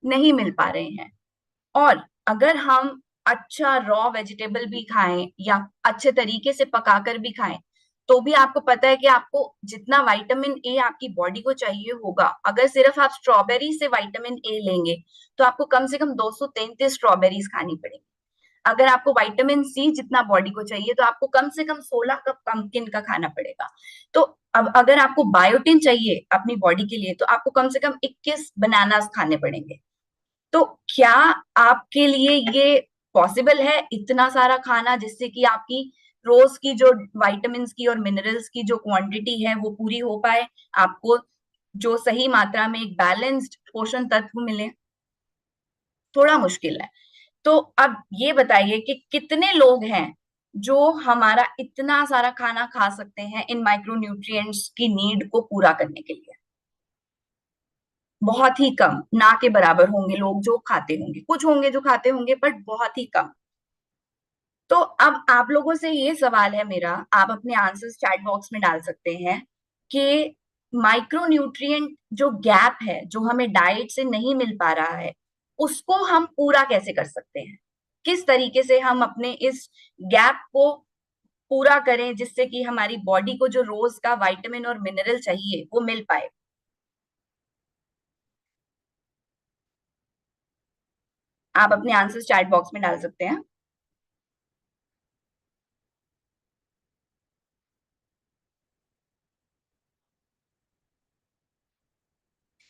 Speaker 5: नहीं मिल पा रहे हैं। और अगर हम अच्छा रॉ वेजिटेबल भी खाएं या अच्छे तरीके से पकाकर भी खाएं तो भी आपको पता है कि आपको जितना विटामिन ए आपकी बॉडी को चाहिए होगा, अगर सिर्फ आप स्ट्रॉबेरी से विटामिन ए लेंगे तो आपको कम से कम 233 स्ट्रॉबेरीज खानी पड़ेगी। अगर आपको विटामिन सी जितना बॉडी को चाहिए तो आपको कम से कम 16 कप पंपकिन का खाना पड़ेगा। तो अब अगर आपको बायोटिन चाहिए अपनी बॉडी के लिए तो आपको कम से कम 21 बनानास खाने पड़ेंगे। तो क्या आपके लिए ये पॉसिबल है इतना सारा खाना जिससे कि आपकी रोज की जो विटामिन की और मिनरल्स की जो क्वांटिटी है वो पूरी हो पाए, आपको जो सही मात्रा में एक बैलेंस्ड पोषण तत्व मिले? थोड़ा मुश्किल है। तो अब ये बताइए कि कितने लोग हैं जो हमारा इतना सारा खाना खा सकते हैं इन माइक्रोन्यूट्रिएंट्स की नीड को पूरा करने के लिए? बहुत ही कम, ना के बराबर होंगे लोग जो खाते होंगे, कुछ होंगे जो खाते होंगे बट बहुत ही कम। तो अब आप लोगों से ये सवाल है मेरा, आप अपने आंसर्स चैट बॉक्स में डाल सकते हैं कि माइक्रोन्यूट्रिएंट जो गैप है जो हमें डाइट से नहीं मिल पा रहा है उसको हम पूरा कैसे कर सकते हैं, किस तरीके से हम अपने इस गैप को पूरा करें जिससे कि हमारी बॉडी को जो रोज का विटामिन और मिनरल चाहिए वो मिल पाए। आप अपने आंसर्स चैट बॉक्स में डाल सकते हैं।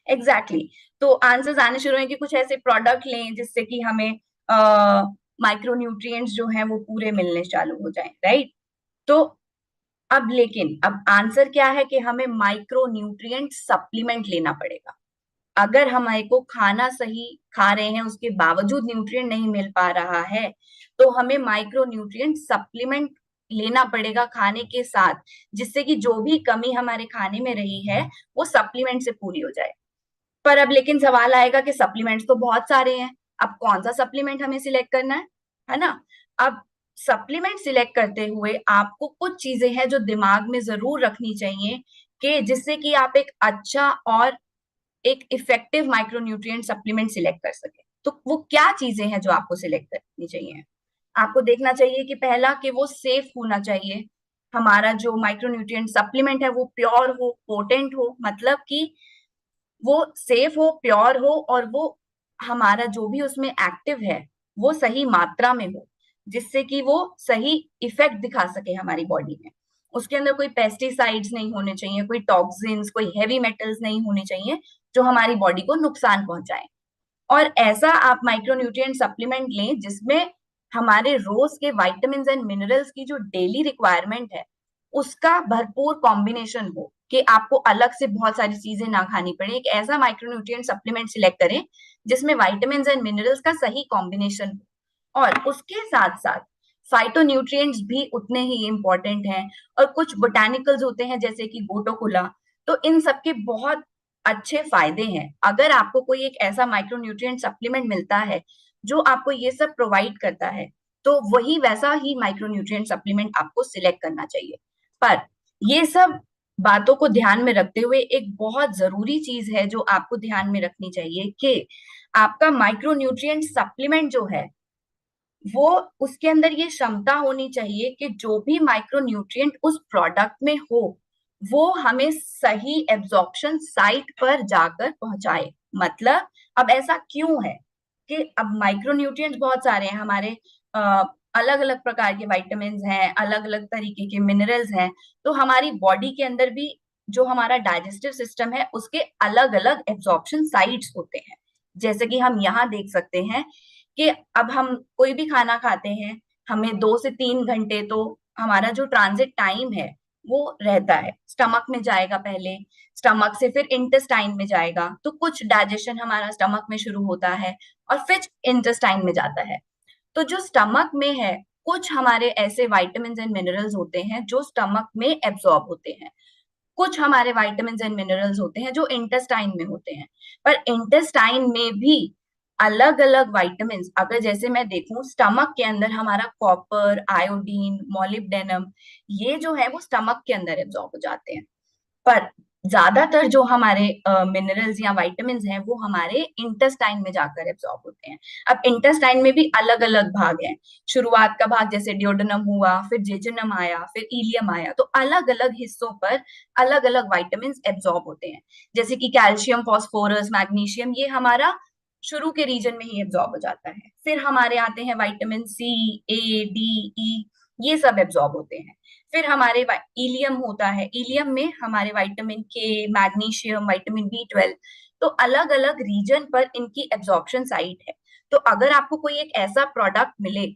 Speaker 5: Exactly exactly. तो आंसर्स आने शुरू हैं कि कुछ ऐसे प्रोडक्ट लें जिससे कि हमें माइक्रोन्यूट्रिएंट्स जो हैं वो पूरे मिलने चालू हो जाएं, राइट? तो अब लेकिन अब आंसर क्या है कि हमें माइक्रोन्यूट्रिएंट सप्लीमेंट लेना पड़ेगा। अगर हमारे को खाना सही खा रहे हैं उसके बावजूद न्यूट्रिएंट नहीं मिल पा रहा है तो हमें माइक्रोन्यूट्रिएंट सप्लीमेंट लेना पड़ेगा खाने के साथ, जिससे कि जो भी कमी हमारे खाने में रही है वो सप्लीमेंट से पूरी हो जाए। पर अब लेकिन सवाल आएगा कि सप्लीमेंट्स तो बहुत सारे हैं, अब कौन सा सप्लीमेंट हमें सिलेक्ट करना है ना? अब सप्लीमेंट सिलेक्ट करते हुए आपको कुछ चीजें हैं जो दिमाग में जरूर रखनी चाहिए कि जिससे कि आप एक अच्छा और एक इफेक्टिव माइक्रोन्यूट्रिएंट सप्लीमेंट सिलेक्ट कर सके। तो वो क्या चीजें हैं जो आपको सिलेक्ट करनी चाहिए? आपको देखना चाहिए कि पहला कि वो सेफ होना चाहिए, हमारा जो माइक्रोन्यूट्रिएंट सप्लीमेंट है वो प्योर हो, पोटेंट हो, मतलब कि वो सेफ हो, प्योर हो और वो हमारा जो भी उसमें एक्टिव है वो सही मात्रा में हो जिससे कि वो सही इफेक्ट दिखा सके हमारी बॉडी में। उसके अंदर कोई पेस्टिसाइड्स नहीं होने चाहिए, कोई टॉक्सिन्स, कोई हैवी मेटल्स नहीं होने चाहिए जो हमारी बॉडी को नुकसान पहुंचाए। और ऐसा आप माइक्रोन्यूट्रिएंट सप्लीमेंट लें जिसमें हमारे रोज के विटामिन एंड मिनरल्स की जो डेली रिक्वायरमेंट है उसका भरपूर कॉम्बिनेशन हो, कि आपको अलग से बहुत सारी चीजें ना खानी पड़े। एक ऐसा माइक्रोन्यूट्रिएंट सप्लीमेंट सिलेक्ट करें जिसमें विटामिन एंड मिनरल्स का सही कॉम्बिनेशन हो, और उसके साथ साथ फाइटोन्यूट्रिएंट्स भी उतने ही इंपॉर्टेंट हैं। और कुछ बोटानिकल्स होते हैं जैसे कि गोटोकोला, तो इन सबके बहुत अच्छे फायदे हैं। अगर आपको कोई एक ऐसा माइक्रोन्यूट्रिएंट सप्लीमेंट मिलता है जो आपको ये सब प्रोवाइड करता है तो वही वैसा ही माइक्रोन्यूट्रिएंट सप्लीमेंट आपको सिलेक्ट करना चाहिए। पर ये सब बातों को ध्यान में रखते हुए एक बहुत जरूरी चीज है जो आपको ध्यान में रखनी चाहिए कि आपका माइक्रोन्यूट्रिएंट सप्लीमेंट जो है वो उसके अंदर ये क्षमता होनी चाहिए कि जो भी माइक्रोन्यूट्रिएंट उस प्रोडक्ट में हो वो हमें सही एब्जॉर्प्शन साइट पर जाकर पहुंचाए। मतलब अब ऐसा क्यों है कि अब माइक्रोन्यूट्रिएंट्स बहुत सारे हैं हमारे, अलग अलग प्रकार के विटामिन हैं, अलग अलग तरीके के मिनरल्स हैं, तो हमारी बॉडी के अंदर भी जो हमारा डाइजेस्टिव सिस्टम है उसके अलग अलग एब्जॉर्प्शन साइट्स होते हैं। जैसे कि हम यहाँ देख सकते हैं कि अब हम कोई भी खाना खाते हैं हमें 2 से 3 घंटे तो हमारा जो ट्रांजिट टाइम है वो रहता है। स्टमक में जाएगा पहले, स्टमक से फिर इंटेस्टाइन में जाएगा, तो कुछ डाइजेशन हमारा स्टमक में शुरू होता है और फिर इंटेस्टाइन में जाता है। तो जो स्टमक में है कुछ हमारे ऐसे विटामिन्स एंड मिनरल्स होते हैं जो स्टमक में एब्जॉर्ब होते हैं, कुछ हमारे विटामिन्स एंड मिनरल्स होते हैं जो इंटेस्टाइन में होते हैं। पर इंटेस्टाइन में भी अलग अलग विटामिन्स, अगर जैसे मैं देखूं स्टमक के अंदर हमारा कॉपर, आयोडीन, मोलिब्डेनम, ये जो है वो स्टमक के अंदर एब्जॉर्ब हो जाते हैं। पर ज्यादातर जो हमारे मिनरल्स या विटामिन्स हैं वो हमारे इंटेस्टाइन में जाकर एब्जॉर्ब होते हैं। अब इंटेस्टाइन में भी अलग अलग भाग हैं। शुरुआत का भाग जैसे ड्यूोडेनम हुआ, फिर जेजुनम आया, फिर इलियम आया, तो अलग अलग हिस्सों पर अलग अलग विटामिन्स एब्जॉर्ब होते हैं। जैसे कि कैल्शियम, फास्फोरस, मैग्नीशियम, ये हमारा शुरू के रीजन में ही एब्जॉर्ब हो जाता है। फिर हमारे आते हैं विटामिन सी, ए, डी, ई, ये सब एब्जॉर्ब होते हैं। फिर हमारे इलियम होता है, इलियम में हमारे विटामिन के, मैग्नीशियम, विटामिन B12, तो अलग अलग रीजन पर इनकी एब्जॉर्प्शन साइट है। तो अगर आपको कोई एक ऐसा प्रोडक्ट मिले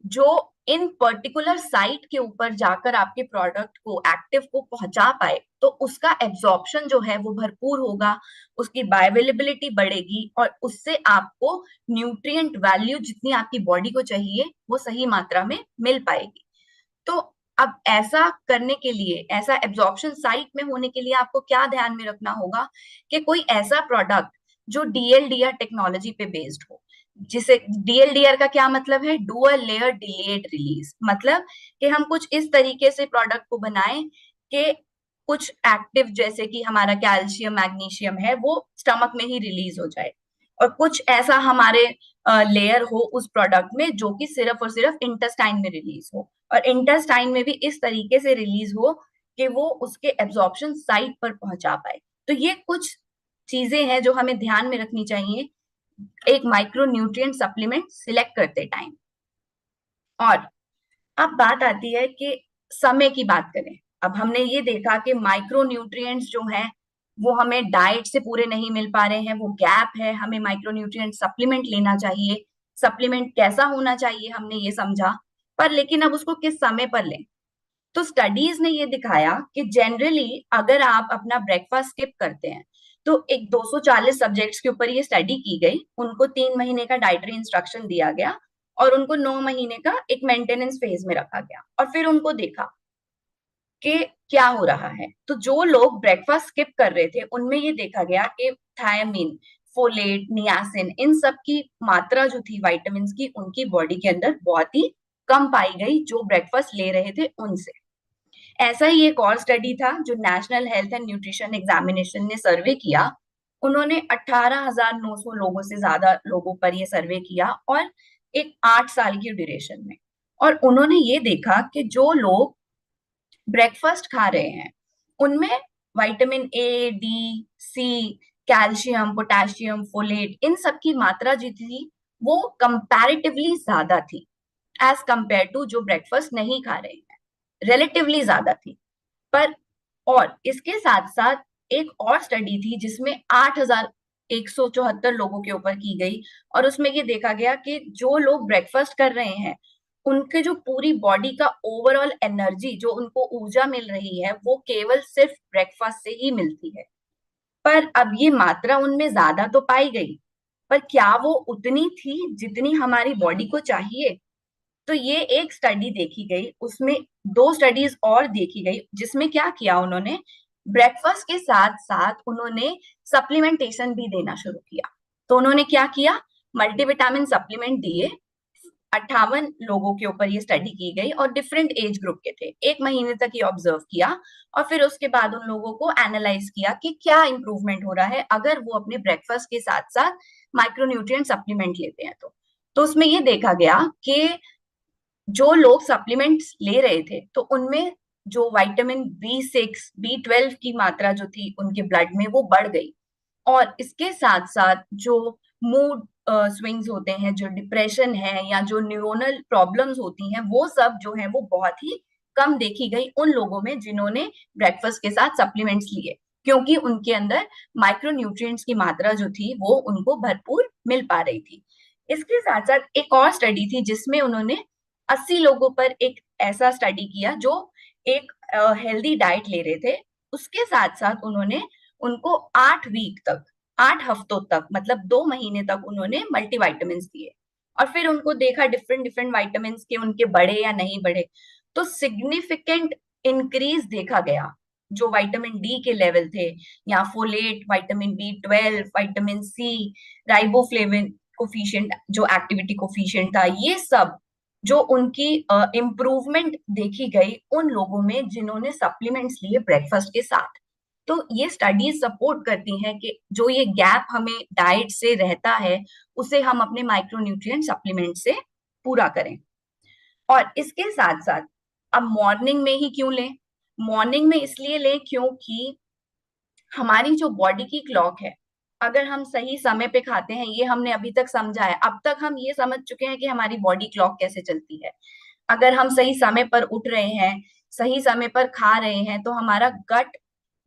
Speaker 5: जो इन पर्टिकुलर साइट के ऊपर जाकर आपके प्रोडक्ट को, एक्टिव को पहुंचा पाए, तो उसका एब्जॉर्प्शन जो है वो भरपूर होगा, उसकी बायोअवेलेबिलिटी बढ़ेगी और उससे आपको न्यूट्रिएंट वैल्यू जितनी आपकी बॉडी को चाहिए वो सही मात्रा में मिल पाएगी। तो अब ऐसा करने के लिए, ऐसा एब्जॉर्प्शन साइट में होने के लिए आपको क्या ध्यान में रखना होगा कि कोई ऐसा प्रोडक्ट जो DLDR टेक्नोलॉजी पे बेस्ड हो। जिसे DLDR का क्या मतलब है? डुअल लेयर डिलेड रिलीज, मतलब कि हम कुछ इस तरीके से प्रोडक्ट को बनाएं कि कुछ एक्टिव जैसे कि हमारा कैल्शियम, मैग्नीशियम है वो स्टमक में ही रिलीज हो जाए, और कुछ ऐसा हमारे लेयर हो उस प्रोडक्ट में जो कि सिर्फ और सिर्फ इंटेस्टाइन में रिलीज हो, और इंटेस्टाइन में भी इस तरीके से रिलीज हो कि वो उसके एब्जॉर्प्शन साइट पर पहुंचा पाए। तो ये कुछ चीजें हैं जो हमें ध्यान में रखनी चाहिए एक माइक्रो न्यूट्रिएंट सप्लीमेंट सिलेक्ट करते टाइम। और अब बात आती है कि समय की बात करें। अब हमने ये देखा कि माइक्रो न्यूट्रिएंट्स जो हैं वो हमें डाइट से पूरे नहीं मिल पा रहे हैं, वो गैप है, हमें माइक्रो न्यूट्रिएंट सप्लीमेंट लेना चाहिए। सप्लीमेंट कैसा होना चाहिए हमने ये समझा, पर लेकिन अब उसको किस समय पर लें। तो स्टडीज ने ये दिखाया कि जनरली अगर आप अपना ब्रेकफास्ट स्किप करते हैं, तो एक 240 सब्जेक्ट्स के ऊपर ये स्टडी की गई, उनको 3 महीने का डाइटरी इंस्ट्रक्शन दिया गया और उनको 9 महीने का एक मेंटेनेंस फेज में रखा गया, और फिर उनको देखा कि क्या हो रहा है। तो जो लोग ब्रेकफास्ट स्किप कर रहे थे उनमें ये देखा गया कि थायमिन, फोलेट, नियासिन, इन सब की मात्रा जो थी विटामिन की, उनकी बॉडी के अंदर बहुत ही कम पाई गई जो ब्रेकफास्ट ले रहे थे उनसे। ऐसा ही एक और स्टडी था जो national health and nutrition examination ने सर्वे किया। उन्होंने 18,900 लोगों से ज्यादा लोगों पर ये सर्वे किया और एक 8 साल की ड्यूरेशन में, और उन्होंने ये देखा कि जो लोग ब्रेकफास्ट खा रहे हैं उनमें vitamin A, D, C, calcium, potassium, folate, इन सब की मात्रा जो थी वो कंपैरेटिवली ज्यादा थी एज कंपेयर टू जो ब्रेकफास्ट नहीं खा रहे हैं, रिलेटिवली ज्यादा थी। पर और इसके साथ साथ एक और स्टडी थी जिसमें 8,174 लोगों के ऊपर की गई, और उसमें ये देखा गया कि जो लोग ब्रेकफास्ट कर रहे हैं उनके जो पूरी बॉडी का ओवरऑल एनर्जी, जो उनको ऊर्जा मिल रही है, वो केवल सिर्फ ब्रेकफास्ट से ही मिलती है। पर अब ये मात्रा उनमें ज्यादा तो पाई गई, पर क्या वो उतनी थी जितनी हमारी बॉडी को चाहिए? तो ये एक स्टडी देखी गई, उसमें 2 स्टडीज और देखी गई जिसमें क्या किया उन्होंने, ब्रेकफास्ट के साथ साथ उन्होंने सप्लीमेंटेशन भी देना शुरू किया। तो उन्होंने क्या किया, मल्टीविटामिन सप्लीमेंट दिए। 58 लोगों के ऊपर ये स्टडी की गई और डिफरेंट एज ग्रुप के थे। 1 महीने तक ये ऑब्जर्व किया और फिर उसके बाद उन लोगों को एनालाइज किया कि क्या इंप्रूवमेंट हो रहा है अगर वो अपने ब्रेकफास्ट के साथ साथ माइक्रोन्यूट्रिएंट सप्लीमेंट लेते हैं। तो उसमें ये देखा गया कि जो लोग सप्लीमेंट्स ले रहे थे तो उनमें जो विटामिन B6, B12 की मात्रा जो थी उनके ब्लड में वो बढ़ गई, और इसके साथ साथ जो मूड स्विंग्स होते हैं, जो डिप्रेशन है या जो न्यूरोनल प्रॉब्लम्स होती हैं, वो सब जो है वो बहुत ही कम देखी गई उन लोगों में जिन्होंने ब्रेकफास्ट के साथ सप्लीमेंट्स लिए, क्योंकि उनके अंदर माइक्रोन्यूट्रिएंट्स की मात्रा जो थी वो उनको भरपूर मिल पा रही थी। इसके साथ साथ एक और स्टडी थी जिसमें उन्होंने 80 लोगों पर एक ऐसा स्टडी किया जो एक हेल्दी डाइट ले रहे थे, उसके साथ साथ उन्होंने उनको 8 वीक तक, 8 हफ्तों तक, मतलब 2 महीने तक उन्होंने मल्टीविटामिन दिए। और फिर उनको देखा डिफरेंट डिफरेंट विटामिन के उनके बढ़े या नहीं बढ़े, तो सिग्निफिकेंट इंक्रीज देखा गया जो विटामिन डी के लेवल थे, या folate, vitamin B12, vitamin C, riboflavin coefficient जो एक्टिविटी कोफिशिएंट था, ये सब जो उनकी इम्प्रूवमेंट देखी गई उन लोगों में जिन्होंने सप्लीमेंट्स लिए ब्रेकफास्ट के साथ। तो ये स्टडीज सपोर्ट करती हैं कि जो ये गैप हमें डाइट से रहता है उसे हम अपने माइक्रोन्यूट्रिएंट सप्लीमेंट से पूरा करें। और इसके साथ साथ अब मॉर्निंग में ही क्यों लें? मॉर्निंग में इसलिए लें क्योंकि हमारी जो बॉडी की क्लॉक है, अगर हम सही समय पे खाते हैं, ये हमने अभी तक समझा है, अब तक हम ये समझ चुके हैं कि हमारी बॉडी क्लॉक कैसे चलती है। अगर हम सही समय पर उठ रहे हैं, सही समय पर खा रहे हैं, तो हमारा गट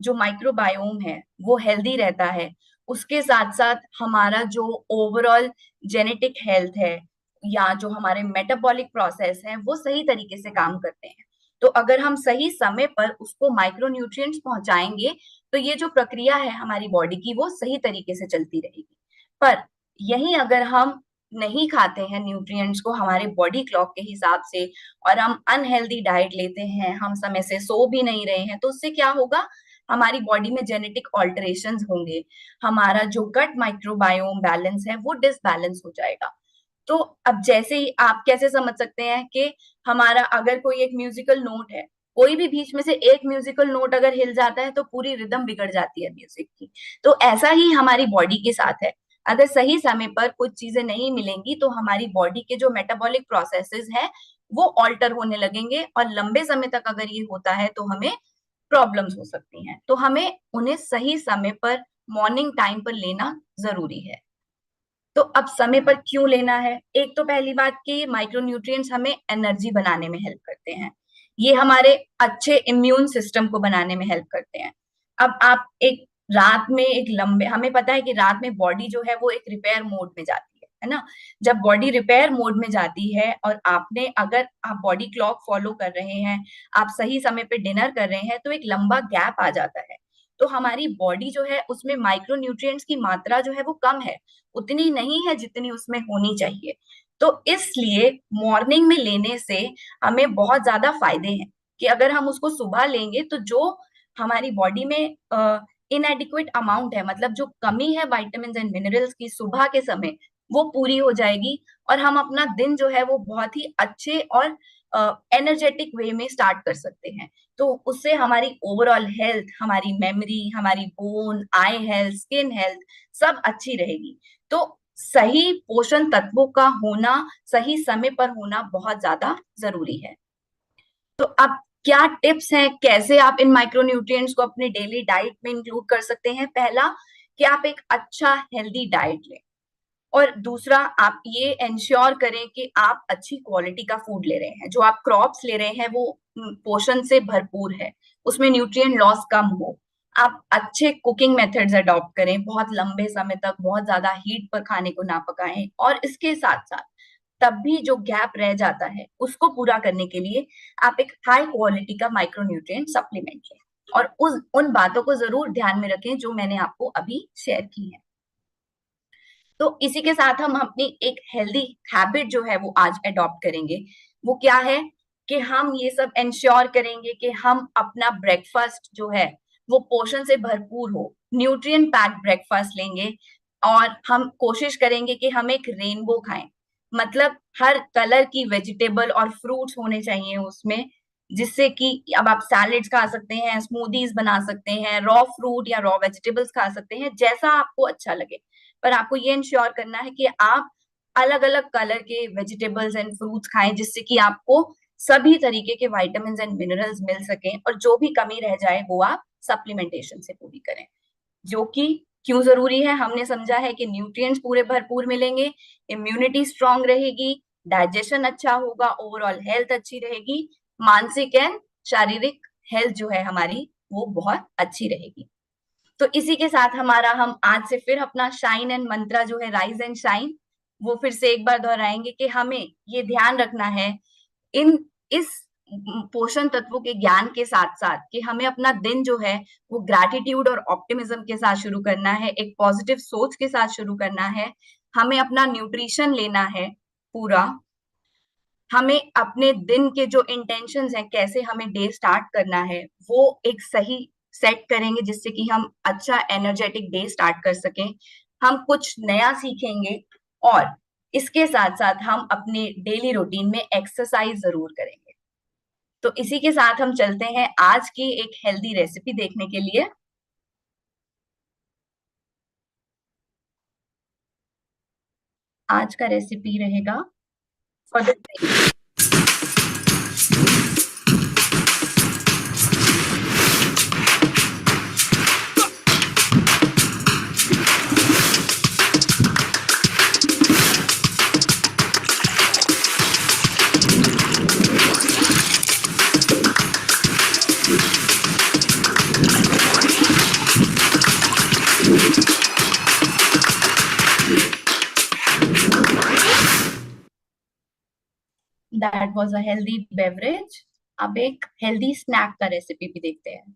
Speaker 5: जो माइक्रोबायोम है वो हेल्दी रहता है। उसके साथ साथ हमारा जो ओवरऑल जेनेटिक हेल्थ है या जो हमारे मेटाबॉलिक प्रोसेस है वो सही तरीके से काम करते हैं। तो अगर हम सही समय पर उसको माइक्रोन्यूट्रिएंट्स पहुंचाएंगे तो ये जो प्रक्रिया है हमारी बॉडी की वो सही तरीके से चलती रहेगी। पर यही अगर हम नहीं खाते हैं न्यूट्रिएंट्स को हमारे बॉडी क्लॉक के हिसाब से और हम अनहेल्दी डाइट लेते हैं, हम समय से सो भी नहीं रहे हैं, तो उससे क्या होगा, हमारी बॉडी में जेनेटिक ऑल्टरेशंस होंगे, हमारा जो गट माइक्रोबायोम बैलेंस है वो डिसबैलेंस हो जाएगा। तो अब जैसे ही आप कैसे समझ सकते हैं कि हमारा अगर कोई एक म्यूजिकल नोट है, कोई भी बीच में से एक म्यूजिकल नोट अगर हिल जाता है तो पूरी रिदम बिगड़ जाती है म्यूजिक की। तो ऐसा ही हमारी बॉडी के साथ है, अगर सही समय पर कुछ चीजें नहीं मिलेंगी तो हमारी बॉडी के जो मेटाबॉलिक प्रोसेसेस है वो ऑल्टर होने लगेंगे, और लंबे समय तक अगर ये होता है तो हमें प्रॉब्लम्स हो सकती हैं। तो हमें उन्हें सही समय पर मॉर्निंग टाइम पर लेना जरूरी है। तो अब समय पर क्यों लेना है? एक तो पहली बात कि माइक्रोन्यूट्रिएंट्स हमें एनर्जी बनाने में हेल्प करते हैं, ये हमारे अच्छे इम्यून सिस्टम को बनाने में हेल्प करते हैं। अब आप एक रात में एक लंबे, हमें पता है कि रात में बॉडी जो है वो एक रिपेयर मोड में जाती है ना। जब बॉडी रिपेयर मोड में जाती है और आपने अगर आप बॉडी क्लॉक फॉलो कर रहे हैं, आप सही समय पे डिनर कर रहे हैं, तो एक लंबा गैप आ जाता है। तो हमारी बॉडी जो है उसमें माइक्रोन्यूट्रिएंट्स की मात्रा जो है वो कम है, उतनी नहीं है जितनी उसमें होनी चाहिए। तो इसलिए मॉर्निंग में लेने से हमें बहुत ज्यादा फायदे हैं कि अगर हम उसको सुबह लेंगे तो जो हमारी बॉडी में इनएडिक्वेट अमाउंट है, मतलब जो कमी है विटामिन एंड मिनरल्स की सुबह के समय, वो पूरी हो जाएगी और हम अपना दिन जो है वो बहुत ही अच्छे और एनर्जेटिक वे में स्टार्ट कर सकते हैं। तो उससे हमारी ओवरऑल हेल्थ, हमारी मेमोरी, हमारी बोन, आई हेल्थ, स्किन हेल्थ सब अच्छी रहेगी। तो सही पोषण तत्वों का होना, सही समय पर होना बहुत ज्यादा जरूरी है। तो अब क्या टिप्स हैं, कैसे आप इन माइक्रोन्यूट्रिएंट्स को अपने डेली डाइट में इंक्लूड कर सकते हैं? पहला कि आप एक अच्छा हेल्दी डाइट लें, और दूसरा आप ये इंश्योर करें कि आप अच्छी क्वालिटी का फूड ले रहे हैं, जो आप क्रॉप्स ले रहे हैं वो पोषण से भरपूर है, उसमें न्यूट्रिएंट लॉस कम हो। आप अच्छे कुकिंग मेथड्स अडॉप्ट करें, बहुत लंबे समय तक बहुत ज्यादा हीट पर खाने को ना पकाएं, और इसके साथ साथ तब भी जो गैप रह जाता है उसको पूरा करने के लिए आप एक हाई क्वालिटी का माइक्रोन्यूट्रिएंट सप्लीमेंट लें, और उन बातों को जरूर ध्यान में रखें जो मैंने आपको अभी शेयर की है। तो इसी के साथ हम अपनी एक हेल्दी हैबिट जो है वो आज अडॉप्ट करेंगे। वो क्या है कि हम ये सब इंश्योर करेंगे कि हम अपना ब्रेकफास्ट जो है वो पोषण से भरपूर हो, न्यूट्रिएंट पैक्ड ब्रेकफास्ट लेंगे, और हम कोशिश करेंगे कि हम एक रेनबो खाएं, मतलब हर कलर की वेजिटेबल और फ्रूट्स होने चाहिए उसमें, जिससे कि अब आप सैलेड्स खा सकते हैं, स्मूदीज बना सकते हैं, रॉ फ्रूट या रॉ वेजिटेबल्स खा सकते हैं, जैसा आपको अच्छा लगे। पर आपको ये इंश्योर करना है कि आप अलग अलग कलर के वेजिटेबल्स एंड फ्रूट्स खाएं, जिससे कि आपको सभी तरीके के विटामिन एंड मिनरल्स मिल सकें, और जो भी कमी रह जाए वो आप सप्लीमेंटेशन से पूरी करें। जो कि क्यों जरूरी है, हमने समझा है कि न्यूट्रिएंट्स पूरे भरपूर मिलेंगे, इम्यूनिटी स्ट्रांग रहेगी, डाइजेशन अच्छा होगा, ओवरऑल हेल्थ अच्छी रहेगी, मानसिक एंड शारीरिक हेल्थ जो है हमारी वो बहुत अच्छी रहेगी। तो इसी के साथ हम आज से फिर अपना शाइन एंड मंत्रा जो है राइज एंड शाइन, वो फिर से एक बार दोहराएंगे कि हमें ये ध्यान रखना है इस पोषण तत्वों के ज्ञान के साथ साथ कि हमें अपना दिन जो है वो ग्रैटिट्यूड और ऑप्टिमिज्म के साथ शुरू करना है, एक पॉजिटिव सोच के साथ शुरू करना है। हमें अपना न्यूट्रिशन लेना है पूरा हमें अपने दिन के जो इंटेंशंस हैं, कैसे हमें डे स्टार्ट करना है, वो एक सही सेट करेंगे जिससे कि हम अच्छा एनर्जेटिक डे स्टार्ट कर सकें। हम कुछ नया सीखेंगे और इसके साथ साथ हम अपने डेली रूटीन में एक्सरसाइज जरूर करेंगे। तो इसी के साथ हम चलते हैं आज की एक हेल्दी रेसिपी देखने के लिए। आज का रेसिपी रहेगा for the that was a healthy beverage. अब एक हेल्दी स्नैक का रेसिपी भी देखते हैं।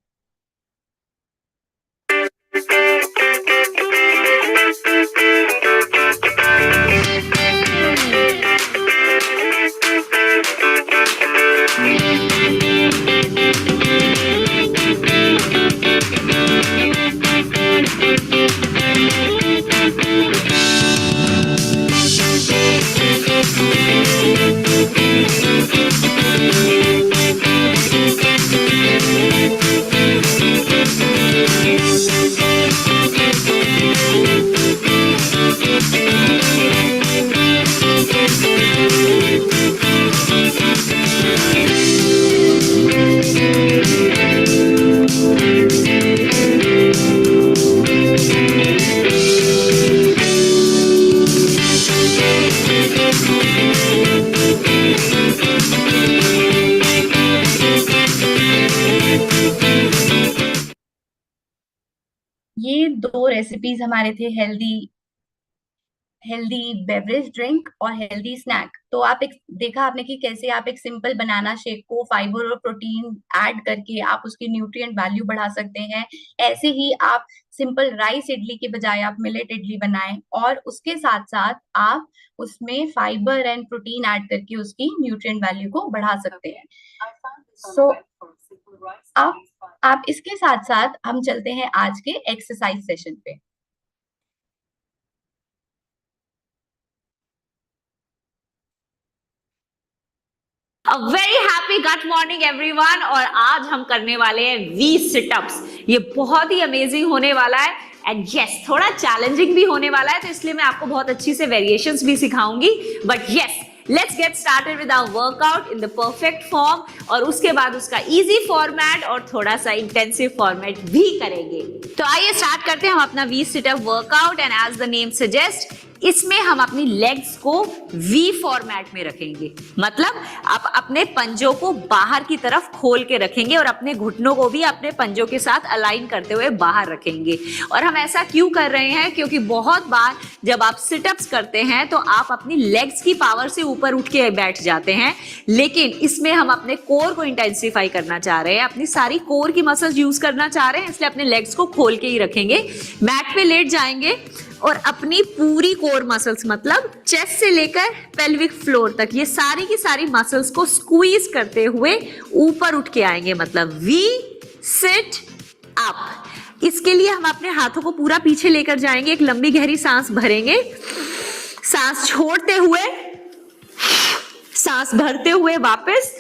Speaker 5: ये दो रेसिपीज हमारे थे, हेल्दी बेवरेज ड्रिंक और हेल्दी स्नैक। तो आप एक देखा आपने कि कैसे आप एक सिंपल बनाना शेक को फाइबर और प्रोटीन ऐड करके आप उसकी न्यूट्रिएंट वैल्यू बढ़ा सकते हैं। ऐसे ही आप सिंपल राइस इडली के बजाय आप मिलेट इडली बनाएं और उसके साथ साथ आप उसमें फाइबर एंड प्रोटीन ऐड करके उसकी न्यूट्रिएंट वैल्यू को बढ़ा सकते हैं। सो आप इसके साथ साथ हम चलते हैं आज के एक्सरसाइज सेशन पे।
Speaker 6: A very happy gut morning everyone। और आज हम करने वाले हैं V सिटअप्स। ये बहुत ही अमेजिंग होने वाला है एंड यस थोड़ा चैलेंजिंग भी होने वाला है, तो इसलिए मैं आपको बहुत अच्छी से वेरिएशंस भी सिखाऊंगी। But yes let's get started with our workout in the perfect form, और उसके बाद उसका इजी फॉर्मेट और थोड़ा सा इंटेंसिव फॉर्मेट भी करेंगे। तो आइए स्टार्ट करते हैं हम अपना V sit up workout. And as the name suggest, इसमें हम अपनी लेग्स को V फॉर्मेट में रखेंगे, मतलब आप अपने पंजों को बाहर की तरफ खोल के रखेंगे और अपने घुटनों को भी अपने पंजों के साथ अलाइन करते हुए बाहर रखेंगे। और हम ऐसा क्यों कर रहे हैं, क्योंकि बहुत बार जब आप सिटअप्स करते हैं तो आप अपनी लेग्स की पावर से ऊपर उठ के बैठ जाते हैं, लेकिन इसमें हम अपने कोर को इंटेंसिफाई करना चाह रहे हैं, अपनी सारी कोर की मसल्स यूज करना चाह रहे हैं, इसलिए अपने लेग्स को खोल के ही रखेंगे। मैट पे लेट जाएंगे और अपनी पूरी कोर मसल्स, मतलब चेस्ट से लेकर पेल्विक फ्लोर तक, ये सारी की सारी मसल्स को स्क्वीज करते हुए ऊपर उठ के आएंगे, मतलब वी सिट अप। इसके लिए हम अपने हाथों को पूरा पीछे लेकर जाएंगे, एक लंबी गहरी सांस भरेंगे, सांस छोड़ते हुए, सांस भरते हुए वापस।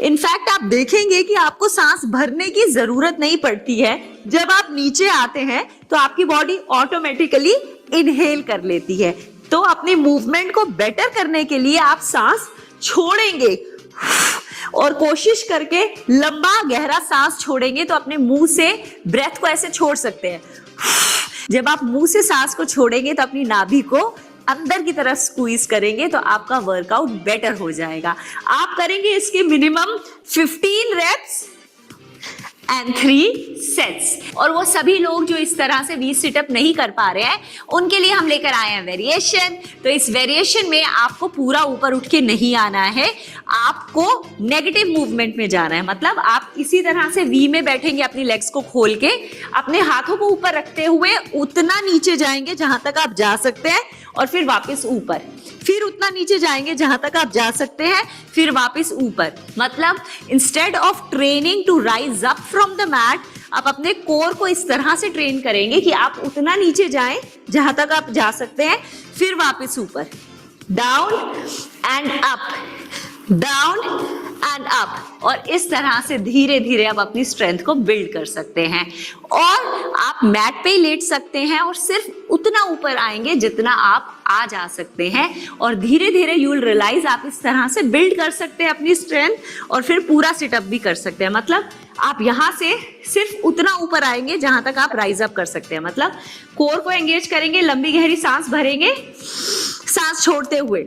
Speaker 6: इनफैक्ट आप देखेंगे कि आपको सांस भरने की जरूरत नहीं पड़ती है। जब आप नीचे आते हैं तो आपकी बॉडी ऑटोमेटिकली इनहेल कर लेती है। तो अपनी मूवमेंट को बेटर करने के लिए आप सांस छोड़ेंगे और कोशिश करके लंबा गहरा सांस छोड़ेंगे। तो अपने मुंह से ब्रेथ को ऐसे छोड़ सकते हैं। जब आप मुंह से सांस को छोड़ेंगे तो अपनी नाभि को अंदर की तरफ स्क्वीज करेंगे, तो आपका वर्कआउट बेटर हो जाएगा। आप करेंगे इसके मिनिमम 15 रेप्स एंड 3 सेट्स। और वो सभी लोग जो इस तरह से 20 सिटअप नहीं कर पा रहे हैं, उनके लिए हम लेकर आए हैं वेरिएशन। तो इस वेरिएशन में आपको पूरा ऊपर उठ के नहीं आना है, आपको नेगेटिव मूवमेंट में जाना है। मतलब आप इसी तरह से वी में बैठेंगे, अपनी लेग्स को खोल के, अपने हाथों को ऊपर रखते हुए उतना नीचे जाएंगे जहां तक आप जा सकते हैं, और फिर वापस ऊपर, फिर उतना नीचे जाएंगे जहां तक आप जा सकते हैं, फिर वापस ऊपर। मतलब instead of training to rise up from the mat, आप अपने कोर को इस तरह से ट्रेन करेंगे कि आप उतना नीचे जाएं जहां तक आप जा सकते हैं, फिर वापस ऊपर, down and up, down and up, और इस तरह से धीरे धीरे आप अपनी स्ट्रेंथ को बिल्ड कर सकते हैं। और आप मैट पे ही लेट सकते हैं और सिर्फ उतना ऊपर आएंगे जितना आप आ जा सकते हैं, और धीरे धीरे यू विल रियलाइज आप इस तरह से बिल्ड कर सकते हैं अपनी स्ट्रेंथ, और फिर पूरा सिटअप भी कर सकते हैं। मतलब आप यहां से सिर्फ उतना ऊपर आएंगे जहां तक आप राइज अप कर सकते हैं। मतलब कोर को एंगेज करेंगे, लंबी गहरी सांस भरेंगे, सांस छोड़ते हुए,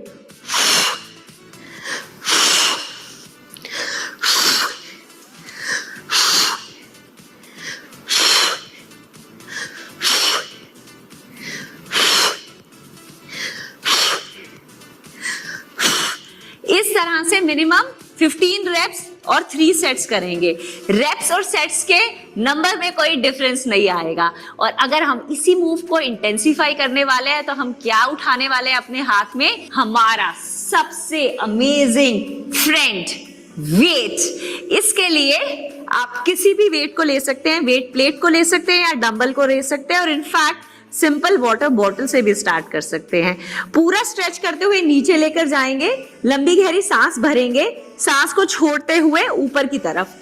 Speaker 6: इस तरह से मिनिमम 15 रेप्स और 3 सेट्स करेंगे। रेप्स और सेट्स के नंबर में कोई डिफरेंस नहीं आएगा। और अगर हम इसी मूव को इंटेंसिफाई करने वाले हैं तो हम क्या उठाने वाले हैं अपने हाथ में? हमारा सबसे अमेजिंग फ्रेंड, वेट। इसके लिए आप किसी भी वेट को ले सकते हैं, वेट प्लेट को ले सकते हैं या डंबल को ले सकते हैं, और इनफैक्ट सिंपल वाटर बॉटल से भी स्टार्ट कर सकते हैं। पूरा स्ट्रेच करते हुए नीचे लेकर जाएंगे, लंबी गहरी सांस भरेंगे, सांस को छोड़ते हुए ऊपर की तरफ,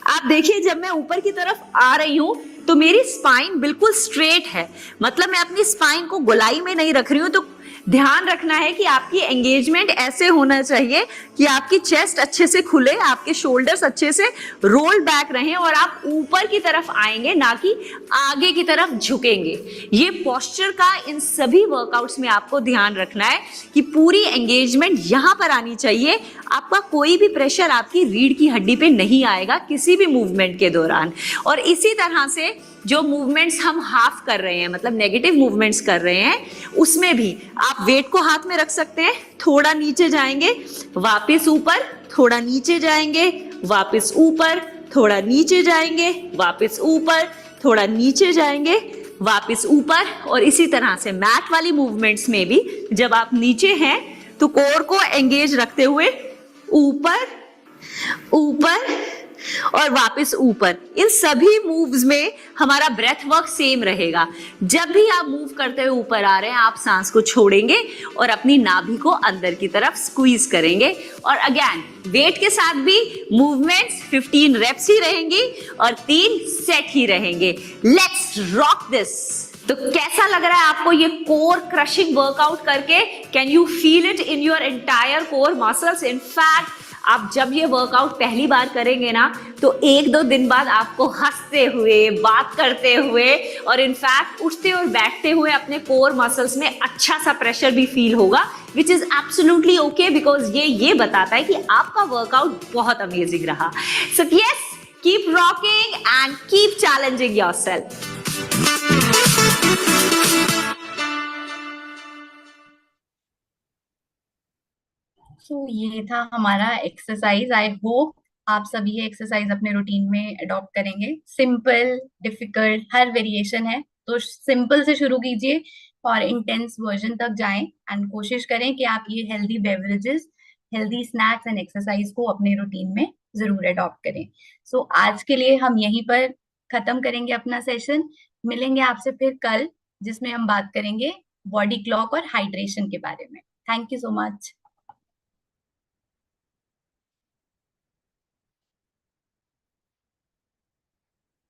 Speaker 6: आप देखिए जब मैं ऊपर की तरफ आ रही हूं तो मेरी स्पाइन बिल्कुल स्ट्रेट है। मतलब मैं अपनी स्पाइन को गोलाई में नहीं रख रही हूं। तो ध्यान रखना है कि आपकी एंगेजमेंट ऐसे होना चाहिए कि आपकी चेस्ट अच्छे से खुले, आपके शोल्डर्स अच्छे से रोल बैक रहें और आप ऊपर की तरफ आएंगे, ना कि आगे की तरफ झुकेंगे। ये पोस्चर का इन सभी वर्कआउट्स में आपको ध्यान रखना है कि पूरी एंगेजमेंट यहां पर आनी चाहिए। आपका कोई भी प्रेशर आपकी रीढ़ की हड्डी पे नहीं आएगा किसी भी मूवमेंट के दौरान। और इसी तरह से जो मूवमेंट्स हम हाफ कर रहे हैं, मतलब नेगेटिव मूवमेंट्स कर रहे हैं, उसमें भी आप वेट को हाथ में रख सकते हैं, थोड़ा नीचे जाएंगे, वापस ऊपर, थोड़ा नीचे जाएंगे, वापस ऊपर, थोड़ा नीचे जाएंगे, वापस ऊपर, थोड़ा नीचे जाएंगे, वापस ऊपर। और इसी तरह से मैट वाली मूवमेंट्स में भी जब आप नीचे हैं तो कोर को एंगेज रखते हुए ऊपर, ऊपर और वापस ऊपर। इन सभी मूव्स में हमारा ब्रेथ वर्क सेम रहेगा। जब भी आप मूव करते हुए ऊपर आ रहे हैं, आप सांस को छोड़ेंगे और अपनी नाभि को अंदर की तरफ स्क्वीज करेंगे। और अगेन वेट के साथ भी मूवमेंट्स 15 रेप्स ही रहेंगी और 3 सेट ही रहेंगे। Let's rock this. तो कैसा लग रहा है आपको ये कोर क्रशिंग वर्कआउट करके? Can you feel it in your entire core muscles? In fact आप जब ये वर्कआउट पहली बार करेंगे ना तो 1-2 दिन बाद आपको हंसते हुए, बात करते हुए और इनफैक्ट उठते और बैठते हुए अपने कोर मसल्स में अच्छा सा प्रेशर भी फील होगा, which is absolutely okay, because ये बताता है कि आपका वर्कआउट बहुत अमेजिंग रहा। So yes, keep rocking and keep challenging yourself.
Speaker 5: ये था हमारा एक्सरसाइज। आई होप आप सभी ये एक्सरसाइज अपने रूटीन में अडॉप्ट करेंगे। सिंपल, डिफिकल्ट, हर वेरिएशन है, तो सिंपल से शुरू कीजिए और इंटेंस वर्जन तक जाएं एंड कोशिश करें कि आप ये healthy beverages, healthy snacks and exercise को अपने रूटीन में जरूर अडॉप्ट करें। आज के लिए हम यहीं पर खत्म करेंगे अपना सेशन। मिलेंगे आपसे फिर कल, जिसमें हम बात करेंगे बॉडी क्लॉक और हाइड्रेशन के बारे में। Thank you so much.